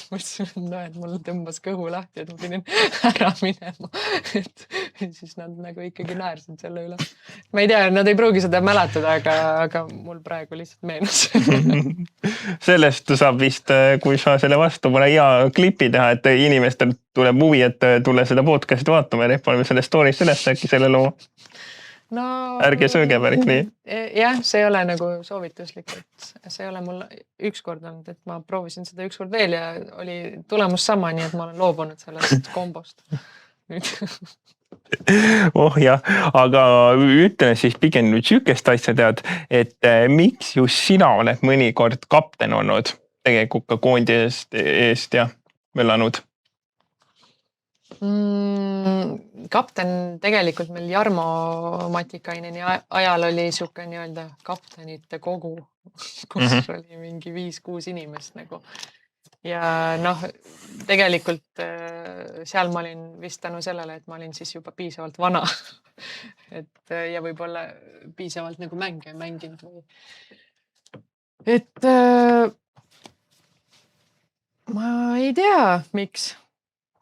Mõtlesin, et mul tõmbas kõhu lahti, et ma pidin ära minema. Et siis nad nagu ikkagi naersid selle üle. Ma ei tea, nad ei pruugi seda mäletada, aga mul praegu lihtsalt meenus. Sellest saab vist, kui sa selle vastu pole hea klipi teha, et inimestel tuleb huvi, et tule seda podcasti vaatama ja paneme selle story'st üles äkki selle loo. No, ärge sööge päris nii. Jah, see ei ole nagu soovituslik, et see ei ole mul ükskord olnud, et ma proovisin seda ükskord veel ja oli tulemus sama, nii et ma olen loobunud sellest kombost. Nüüd. Jah, aga ütlen siis pigem nüüd sükest asja tead, et miks just sina oled mõnikord kapten olnud tegelikult ka koondi eest ja möllanud? Kapten tegelikult meil Jarmo Matikaineni ajal oli siuke nii-öelda kaptenite kogu, kus oli mingi 5-6 inimest nagu. Ja tegelikult seal ma olin vist tänu sellele, et ma olin siis juba piisavalt vana. Ja võib-olla piisavalt nagu mänge mänginud. Et ma ei tea, miks.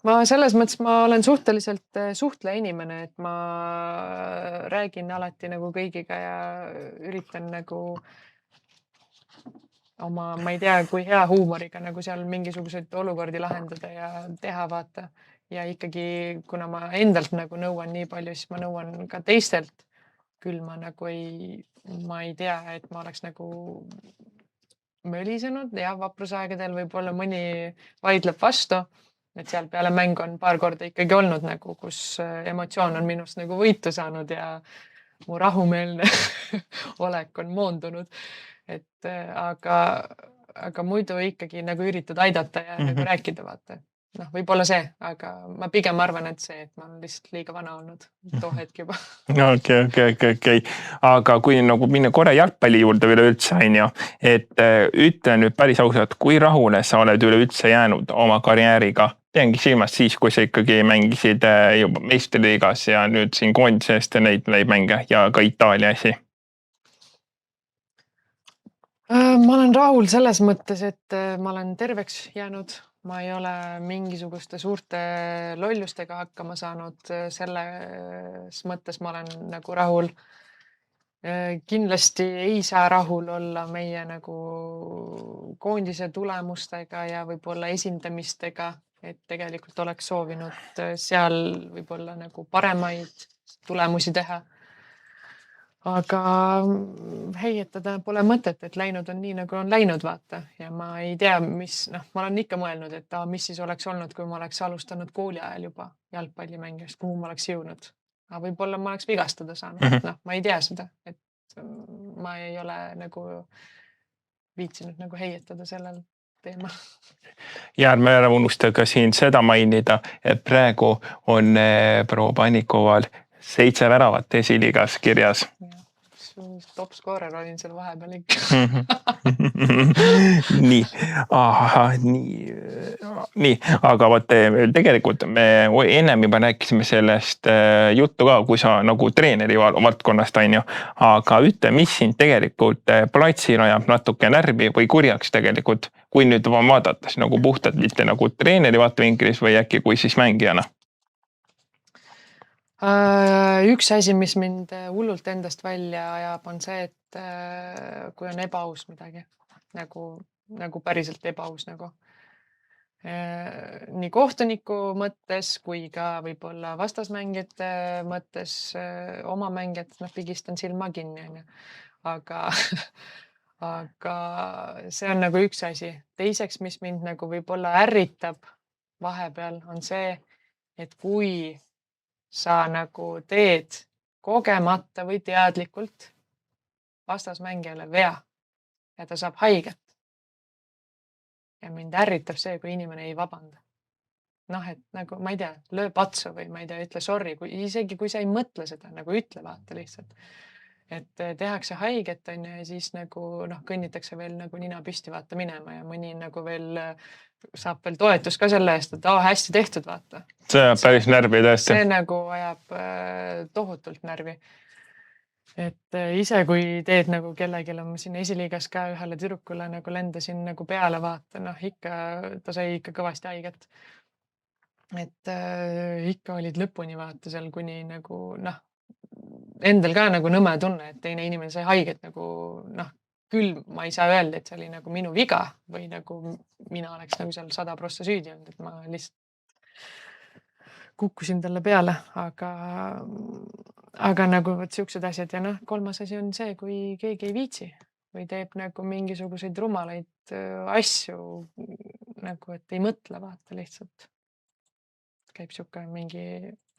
Ma selles mõttes ma olen suhteliselt suhtleja inimene, et ma räägin alati nagu kõigiga ja üritan nagu oma, ma ei tea, kui hea huumoriga nagu seal mingisuguseid olukordi lahendada ja teha vaata. Ja ikkagi, kuna ma endalt nagu nõuan nii palju, siis ma nõuan ka teistelt. Küll ma nagu ma ei tea, et ma oleks nagu mölisenud ja vaprusaegadel võib-olla mõni vaidleb vastu. Et seal peale mäng on paar korda ikkagi olnud nagu, kus emotsioon on minust nagu võitu saanud ja mu rahumeelne olek on moondunud. Et aga muidu ikkagi nagu üritad aidata ja nagu rääkida vaata. noh, võib-olla see, aga ma pigem arvan, et see, et ma olen lihtsalt liiga vana olnud too hetk juba. Okei. Aga kui nagu minna korra jalgpalli juurde üleüldse, on ju, et ütle nüüd päris ausalt, kui rahule sa oled üleüldse jäänud oma karjääriga? Peangi silmas siis, kui sa ikkagi mängisid juba meistriliigas ja nüüd siin koondisest neid mänge ja ka Itaalia asi. Ma olen rahul selles mõttes, et ma olen terveks jäänud. Ma ei ole mingisuguste suurte lollustega hakkama saanud. Selles mõttes ma olen nagu rahul. Kindlasti ei saa rahul olla meie nagu koondise tulemustega ja võib-olla esindamistega, et tegelikult oleks soovinud seal võib-olla nagu paremaid tulemusi teha. Aga heietada pole mõtet, et läinud on nii, nagu on läinud, vaata. Ja ma ei tea, ma olen ikka mõelnud, et mis siis oleks olnud, kui ma oleks alustanud kooli ajal juba jalgpallimängijast, kuhu ma oleks jõudnud. Aga võib-olla ma oleks vigastada saanud. Ma ei tea seda, et ma ei ole nagu viitsinud nagu heietada sellel teemal. Ja ärme ära unusta ka siin seda mainida, et praegu on proua Pannikoval 7 väravat esiliigas kirjas. Top scorer olin seal vahepeal ikka. Nii, aga vaata tegelikult me ennem juba rääkisime sellest juttu ka, kui sa nagu treeneri valdkonnast, on ju, aga ütle, mis sind tegelikult platsil ajab natuke närvi või kurjaks tegelikult, kui nüüd vaadates nagu puhtalt mitte nagu treeneri vaatevinklis või äkki kui siis mängijana? Üks asi, mis mind hullult endast välja ajab, on see, et kui on ebaaus midagi, nagu päriselt ebaaus nagu. Nii kohtuniku mõttes kui ka võib-olla vastasmängijate mõttes oma mängijat, pigistan silma kinni. Aga see on nagu üks asi. Teiseks, mis mind nagu võib-olla ärritab vahepeal, on see, et kui sa nagu teed kogemata või teadlikult vastasmängijale vea ja ta saab haiget. Ja mind ärritab see, kui inimene ei vabanda. Et nagu, ma ei tea, löö patsu või ma ei tea, ütle sorry, isegi kui sa ei mõtle seda, nagu ütle vaata lihtsalt. Et tehakse haiget on ja siis nagu kõnnitakse veel nagu nina püsti vaata minema ja mõni nagu veel saab veel toetus ka selle eest, et hästi tehtud vaata. See ajab päris närvi tõesti. See nagu ajab tohutult närvi. Et ise, kui teed nagu kellegile, ma siin esiliigas ka ühele tüdrukule nagu lendasin nagu peale vaata, ikka ta sai ikka kõvasti haiget. Et ikka olid lõpuni vaata seal kuni nagu endal ka nagu nõme tunne, et teine inimene sai haiget nagu küll ma ei saa öelda, et see oli nagu minu viga või nagu mina oleks nagu seal 100% süüdi olnud, et ma lihtsalt kukkusin talle peale, aga nagu siuksed asjad ja kolmas asi on see, kui keegi ei viitsi või teeb nagu mingisuguseid rumalaid asju nagu, et ei mõtle vaata lihtsalt. Käib siuke mingi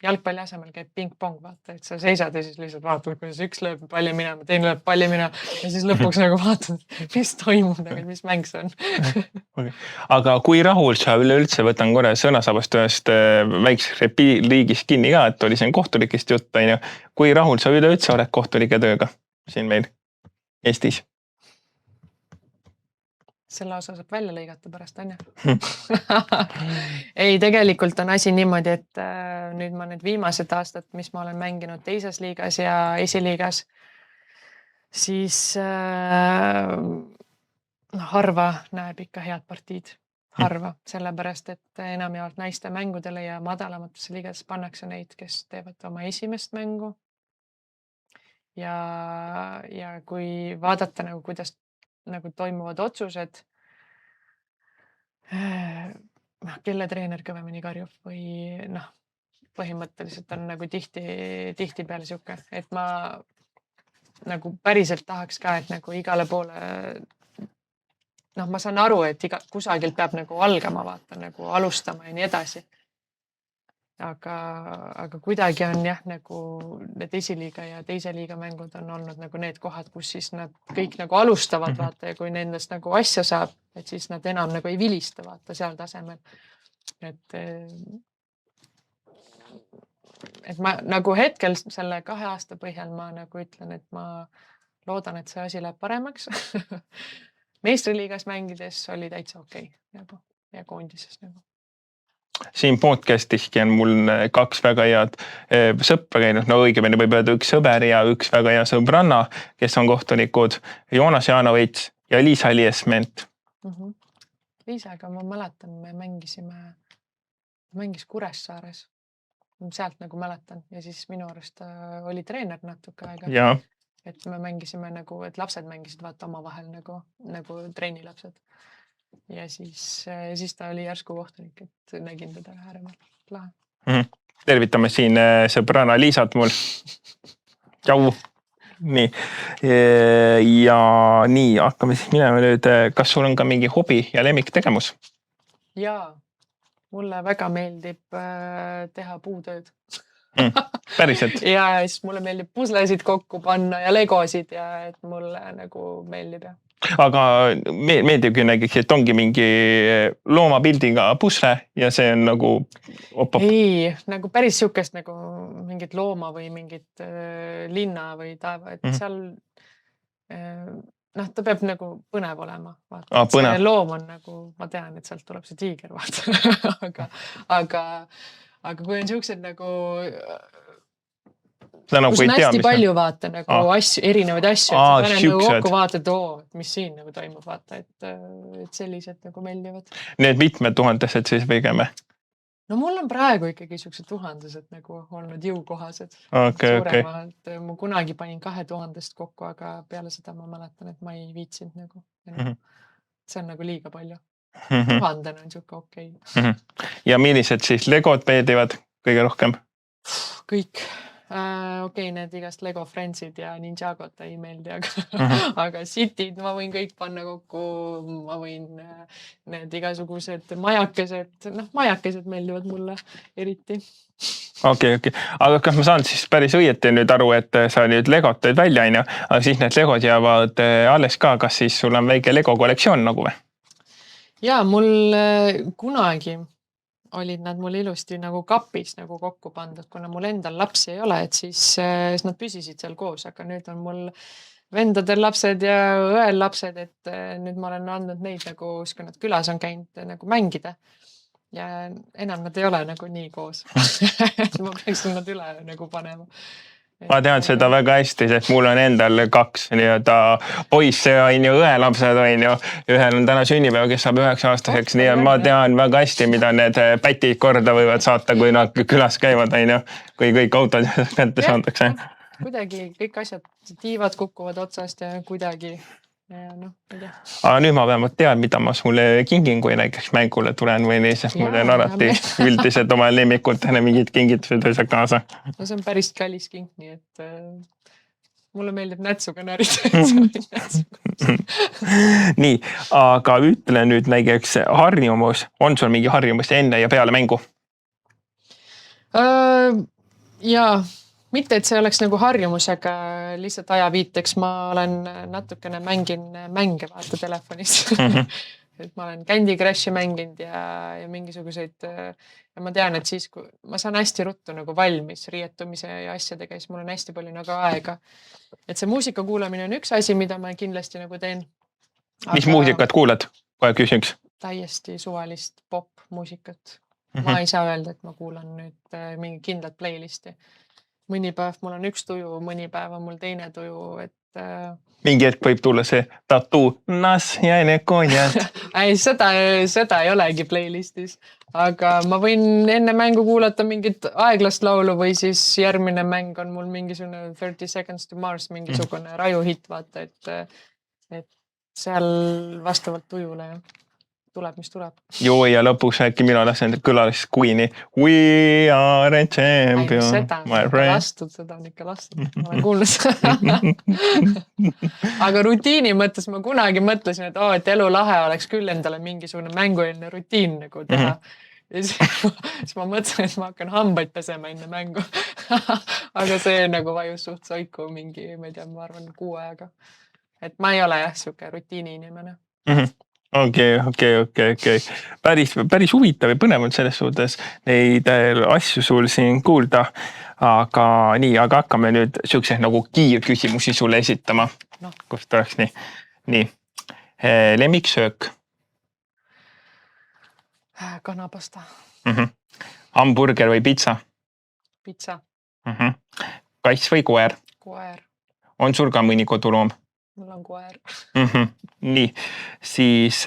jalgpalli asemel käib ping-pong vaata, et sa seisad ja siis lihtsalt vaatad, kuidas üks lööb palli minema, teine lööb palli minema ja siis lõpuks nagu vaatad, mis toimub, mis mäng see on. Okay. Aga kui rahul sa üleüldse, võtan korra sõnasabast ühest väiksest repliigist kinni ka, et oli siin kohtulikest jutt, kui rahul sa üleüldse oled kohtunike tööga siin meil Eestis? Selle osa saab välja lõigata pärast, on ju? Ei, tegelikult on asi niimoodi, et nüüd ma need viimased aastad, mis ma olen mänginud teises liigas ja esiliigas, siis harva näeb ikka head partiid. Harva, sellepärast, et enamjaolt naiste mängudele ja madalamatesse liigades pannakse neid, kes teevad oma esimest mängu. Ja kui vaadata, nagu, kuidas nagu toimuvad otsused, kelle treener kõvemini karjub või põhimõtteliselt on nagu tihti peale siuke, et ma nagu päriselt tahaks ka, et nagu igale poole, ma saan aru, et kusagilt peab nagu algama vaata, nagu alustama ja nii edasi. Aga kuidagi on jah, nagu need esiliiga ja teise liiga mängud on olnud nagu need kohad, kus siis nad kõik nagu alustavad vaata ja kui nendest nagu asja saab, et siis nad enam nagu ei vilista vaata seal tasemel. et ma nagu hetkel selle 2 aasta põhjal ma nagu ütlen, et ma loodan, et see asi läheb paremaks. Meistriliigas mängides oli täitsa okei nagu ja koondises nagu. Siin podcastiski on mul 2 väga head sõpra käinud, no õigemini võib öelda üks sõber ja üks väga hea sõbranna, kes on kohtunikud, Joonas Jaanovits ja Liisa Liesment. Liisaga ma mäletan, me mängis Kuressaares. Sealt nagu mäletan ja siis minu arust oli treener natuke aega. Ja. Et me mängisime nagu, et lapsed mängisid vaata omavahel nagu treenilapsed. Ja siis ta oli järsku kohtunik, et nägin teda ääremalt lahe. Tervitame siin sõbrana Liisat mul. Tšau. Nii. Ja nii, hakkame siis minema nüüd. Kas sul on ka mingi hobi ja lemmiktegevus? Jaa, mulle väga meeldib teha puutööd. Päriselt? Ja siis mulle meeldib puslesid kokku panna ja legosid ja et mulle nagu meeldib ja. Aga meeldibki näiteks, et ongi mingi loomapildiga pusle ja see on nagu opop. Ei, nagu päris siukest nagu mingit looma või mingit linna või taeva, et seal ta peab nagu põnev olema. Vaata. See loom on nagu, ma tean, et sealt tuleb see tiiger vaata. aga kui on siuksed nagu kus on hästi palju vaata nagu asju, erinevaid asju, et sa panen nagu kokku vaatad, mis siin nagu toimub vaata, et sellised nagu meeldivad. Need mitmed tuhandesed siis pigem? No mul on praegu ikkagi siuksed tuhandesed nagu olnud jõukohased. Suuremalt. Ma kunagi panin 2000 kokku, aga peale seda ma mäletan, et ma ei viitsinud nagu. See on nagu liiga palju. 1000 on siuke okei. Ja millised siis legod meeldivad kõige rohkem? Kõik. Okei, need igast Lego Friendsid ja Ninjagot ei meeldi, aga City'd ma võin kõik panna kokku, ma võin need igasugused majakesed meeldivad mulle eriti. Okei. Aga kas ma saan siis päris õieti nüüd aru, et sa nüüd Legot tõid välja, aga siis need Legod jäävad alles ka, kas siis sul on väike Lego kollektsioon nagu või? Jaa, mul kunagi olid nad mul ilusti nagu kapis nagu kokku pandud, kuna mul endal lapsi ei ole, et siis nad püsisid seal koos, aga nüüd on mul vendadel lapsed ja õel lapsed, et nüüd ma olen andnud neid nagu, kui nad külas on käinud nagu mängida ja enam nad ei ole nagu nii koos. Ma peaksin nad üle nagu panema. Ma tean seda väga hästi, sest mul on endal 2 poisse on ju, õelapsed on ju. Ühel on täna sünnipäev, kes saab 9-aastaseks, nii et ma tean väga hästi, mida need pätid korda võivad saata, kui nad külas käivad, on ju, kui kõik autod kätte saadakse. Kuidagi kõik asjad, tiivad kukuvad otsast ja kuidagi. Ja aga nüüd ma vähemalt tean, mida ma sulle kingin, kui näiteks mängule tulen või nii, sest mul on alati üldiselt oma lemmikutele mingid kingitused asjad kaasa. No see on päris kallis king, nii et mulle meeldib nätsuga närida. Nii, aga ütle nüüd näiteks harjumus, on sul mingi harjumus enne ja peale mängu? Jaa. Mitte, et see oleks nagu harjumus, aga lihtsalt ajaviiteks ma olen natukene mängin mänge vaata telefonis. Et ma olen Candy Crushi mänginud ja mingisuguseid ja ma tean, et siis kui ma saan hästi ruttu nagu valmis riietumise ja asjadega, siis mul on hästi palju nagu aega. Et see muusika kuulamine on üks asi, mida ma kindlasti nagu teen. Mis muusikat kuulad? Kohe küsiks. Täiesti suvalist pop-muusikat. Ma ei saa öelda, et ma kuulan nüüd mingi kindlat playlisti. Mõni päev mul on üks tuju, mõni päev on mul teine tuju, et mingi hetk võib tulla see tattoo, nas jäine konjad. Ei, seda ei olegi playlistis, aga ma võin enne mängu kuulata mingit aeglast laulu või siis järgmine mäng on mul mingisugune 30 Seconds to Mars, mingisugune rajuhitt, vaata, et seal vastavalt tujule tuleb, mis tuleb. Joo, ja lõpuks äkki mina lasen kõlalis Queen'i. We are a champion. Seda on ikka lastud. Ma olen kuulnud seda. Aga rutiini mõttes ma kunagi mõtlesin, et elu lahe oleks küll endale mingisugune mängueelne rutiin nagu teha. Ja siis ma mõtlesin, et ma hakkan hambaid pesema enne mängu. Aga see nagu vajus suht soiku mingi, ma ei tea, ma arvan 6 aega. Et ma ei ole jah siuke rutiini inimene. okei. Päris huvitav ja põnev on selles suhtes neid asju sul siin kuulda. Aga hakkame nüüd siukseid nagu kiirküsimusi sulle esitama. No. Kust oleks nii? Nii. Lemmiksöök. Kanapasta. Hamburger või pitsa? Pitsa. Kass või koer? Koer. On sul ka mõni koduloom? Mul on koer. Nii, siis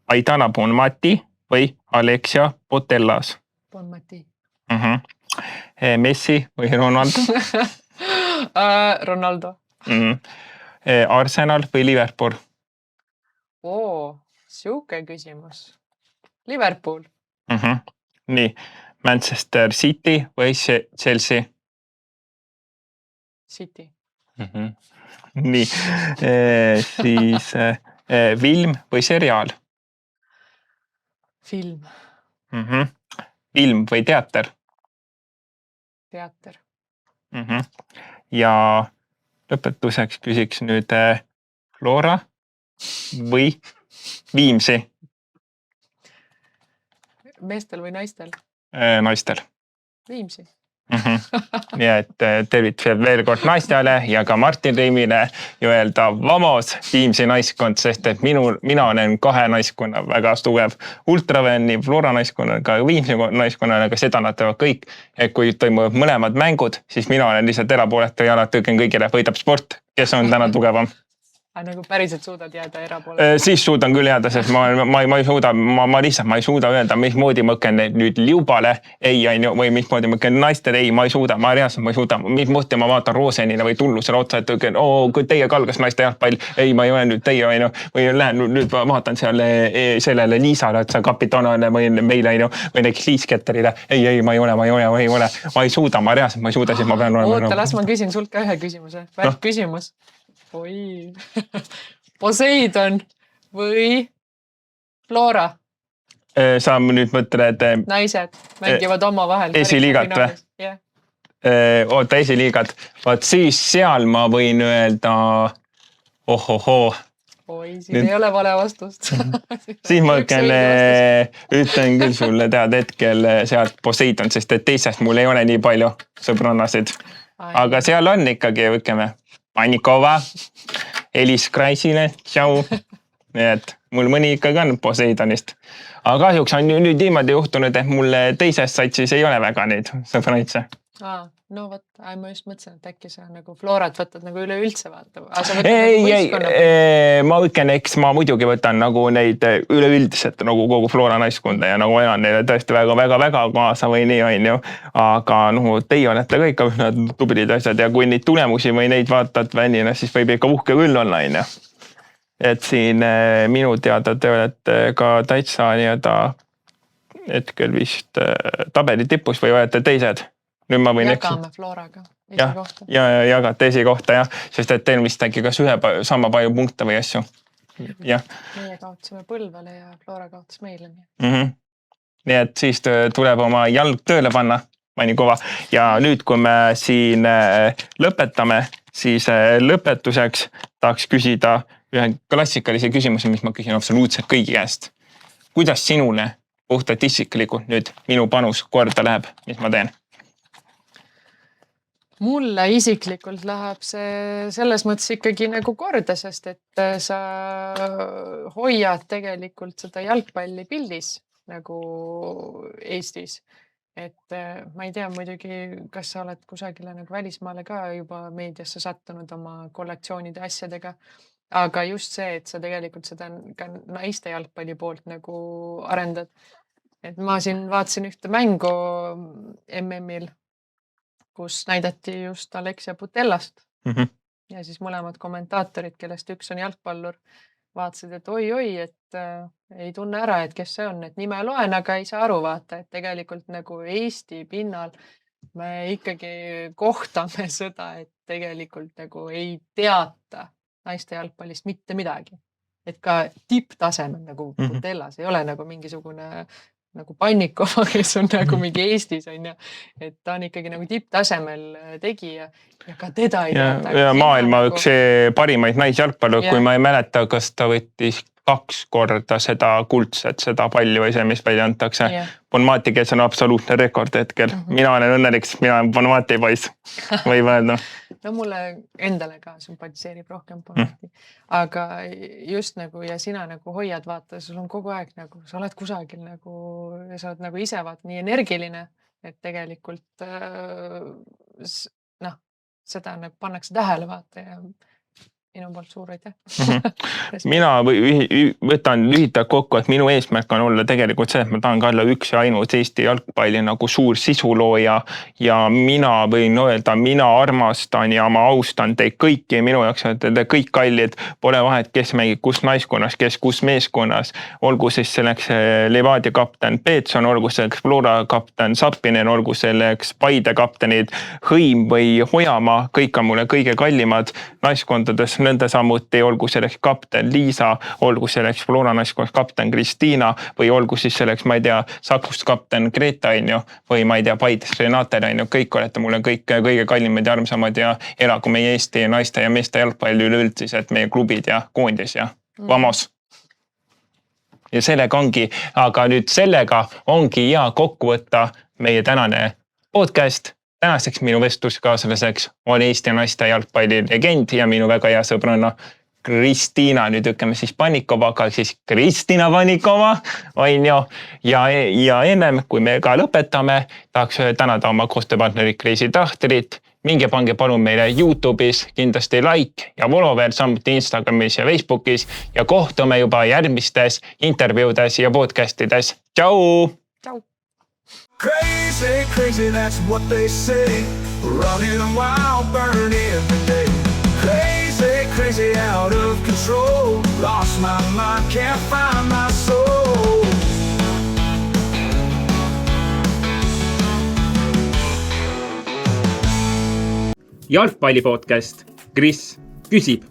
Aidana Bonmati või Alexia Putellas? Bonmati. Messi või Ronaldo? Ronaldo. Arsenal või Liverpool? Siuke küsimus. Liverpool. Nii, Manchester City või Chelsea? City. Nii, siis film või seriaal? Film. Film või teater? Teater. Ja lõpetuseks küsiks nüüd Flora või Viimsi? Meestel või naistel? Naistel. Viimsi. Nii et tervitused veel kord naistele ja ka Martin Reimile ja öelda vamos Viimsi naiskond, sest et mina olen 2 naiskonna väga tugev ultraven nii Flora naiskonnal ka Viimsi naiskonnal, aga seda nad teevad kõik. Et kui toimuvad mõlemad mängud, siis mina olen lihtsalt erapooletu ja alati ütlen kõigile võidab sport, kes on täna tugevam. Nagu päriselt suudad jääda erapooletu? Siis suudan küll jääda, sest ma ei suuda, ma lihtsalt ma ei suuda öelda, mismoodi ma ütlen nüüd liubale ei või mismoodi ma ütlen naistele ei, ma ei suuda, ma reaalselt ma ei suuda, mismoodi ma vaatan Rosenile või Tullusele otsa, et ütlen, kui teie kalgas naiste jalgpall, ei, ma ei ole nüüd teie või lähen nüüd vaatan seal sellele Liisale, et see kapitanale või meile või näiteks Liisketterile, ei, ma ei ole, ma ei suuda, ma reaalselt ma ei suuda, siis ma pean olema. Oota, las ma küsin sult ka ühe küsimuse, värk küsimus. Oi, Poseidon või Flora? Sa nüüd mõtled... Naised mängivad oma vahel. Esiliigat või? Yeah. Oota, esiliigat. Vaat siis seal ma võin öelda... Oi, siin ei ole vale vastust. Siis ma ütlen küll sulle tead hetkel sealt Poseidon, sest et teisest mul ei ole nii palju sõbrannasid. Aga seal on ikkagi, ütleme... Panikova, Elis Kreisile, tšau. Nii et mul mõni ikkagi on Poseidonist. Aga kahjuks on nüüd niimoodi juhtunud, et mul teises satsis ei ole väga neid sõbraitse. No võt, ma just mõtlesin, et äkki sa nagu Florat võtad nagu üleüldse vaata. Ei, ma ütlen, eks ma muidugi võtan nagu neid üleüldiselt nagu kogu Flora naiskonda ja nagu elan neile tõesti väga kaasa või nii on ju. Aga teie olete kõik tublid asjad ja kui neid tulemusi või neid vaatad vännina, siis võib ikka uhke küll olla on ju. Et siin minu teada te olete ka täitsa nii-öelda hetkel vist tabeli tipus või olete teised? Nüüd ma võin jagame Floraga esikohta. Ja jagate esikohta, jah. Sest et teil vist äkki kas sama palju punkte või asju. Jah. Meie kaotasime Põlvale ja Flora kaotas meile. Nii et siis tuleb oma jalg tööle panna, Panikova. Ja nüüd, kui me siin lõpetame, siis lõpetuseks tahaks küsida ühe klassikalise küsimuse, mis ma küsin absoluutselt kõigi käest. Kuidas sinule puhtalt isiklikult nüüd minu panus korda läheb, mis ma teen? Mulle isiklikult läheb see selles mõttes ikkagi nagu korda, sest et sa hoiad tegelikult seda jalgpalli pildis nagu Eestis. Et ma ei tea muidugi, kas sa oled kusagile nagu välismaale ka juba meediasse sattunud oma kollektsioonide asjadega. Aga just see, et sa tegelikult seda ka naiste jalgpalli poolt nagu arendad. Et ma siin vaatasin ühte mängu MM-il, kus näidati just Alexia Putellast. Ja siis mõlemad kommentaatorid, kellest üks on jalgpallur, vaatasid, et oi, et ei tunne ära, et kes see on, et nime loen, aga ei saa aru vaata, et tegelikult nagu Eesti pinnal me ikkagi kohtame seda, et tegelikult nagu ei teata naiste jalgpallist mitte midagi. Et ka tipptasemel nagu Putellas ei ole nagu mingisugune nagu Pannikova, kes on nagu mingi Eestis on ja, et ta on ikkagi nagu tipptasemel tegija ja ka teda ei teata. Ja maailma üks parimaid naisjalgpallu, kui ma ei mäleta, kas ta võttis 2 korda seda kuldset, seda palli või see, mis välja antakse. Jah. Bonmati kees on absoluutne rekord hetkel. Mina olen õnnelik, sest mina olen Bonmati poiss, võib öelda. No mulle endale ka sümpatiseerib rohkem Bonmati. Aga just nagu ja sina nagu hoiad vaata, sul on kogu aeg nagu, sa oled kusagil nagu ja sa oled nagu ise vaata nii energiline, et tegelikult noh, seda nagu pannakse tähele vaata ja minu poolt suur aitäh. Mina võtan lühidalt kokku, et minu eesmärk on olla tegelikult see, et ma tahan ka olla üks ja ainus Eesti jalgpalli nagu suur sisulooja ja mina võin öelda, mina armastan ja ma austan teid kõiki, minu jaoks olete te kõik kallid, pole vahet, kes mängib kus naiskonnas, kes kus meeskonnas, olgu siis selleks Levadia kapten Peetson, olgu selleks Flora kapten Sappinen, olgu selleks Paide kaptenid Hõim või Hojamaa, kõik on mulle kõige kallimad naiskondades, nende samuti, olgu selleks kapten Liisa, olgu selleks Flora naiskonnas kapten Kristiina või olgu siis selleks, ma ei tea, Sakust kapten Greta Aino või ma ei tea, Paides Renate Aino, kõik olete mulle kõik kõige kallimad ja armsamad ja elagu meie Eesti naiste ja meeste jalgpalli üleüldse, et meie klubid ja koondis ja vamos. Ja sellega ongi, aga nüüd sellega ongi hea kokku võtta meie tänane podcast. Tänaseks minu vestluskaaslaseks on Eesti naiste jalgpalli legend ja minu väga hea sõbranna Kristiina, nüüd ütleme siis Panikova, aga siis Kristina Panikova, on ju. Ja ennem, kui me ka lõpetame, tahaks tänada oma koostööpartnerit Crazy Tractorit. Minge pange palun meile YouTube'is, kindlasti like ja follower, samuti Instagramis ja Facebookis ja kohtume juba järgmistes intervjuudes ja podcastides. Tšau! Tšau! Crazy, crazy, that's what they say. Running wild, burning every day. Crazy, crazy, out of control. Lost my mind, can't find my soul. Jalgpalli podcast. Kris küsib.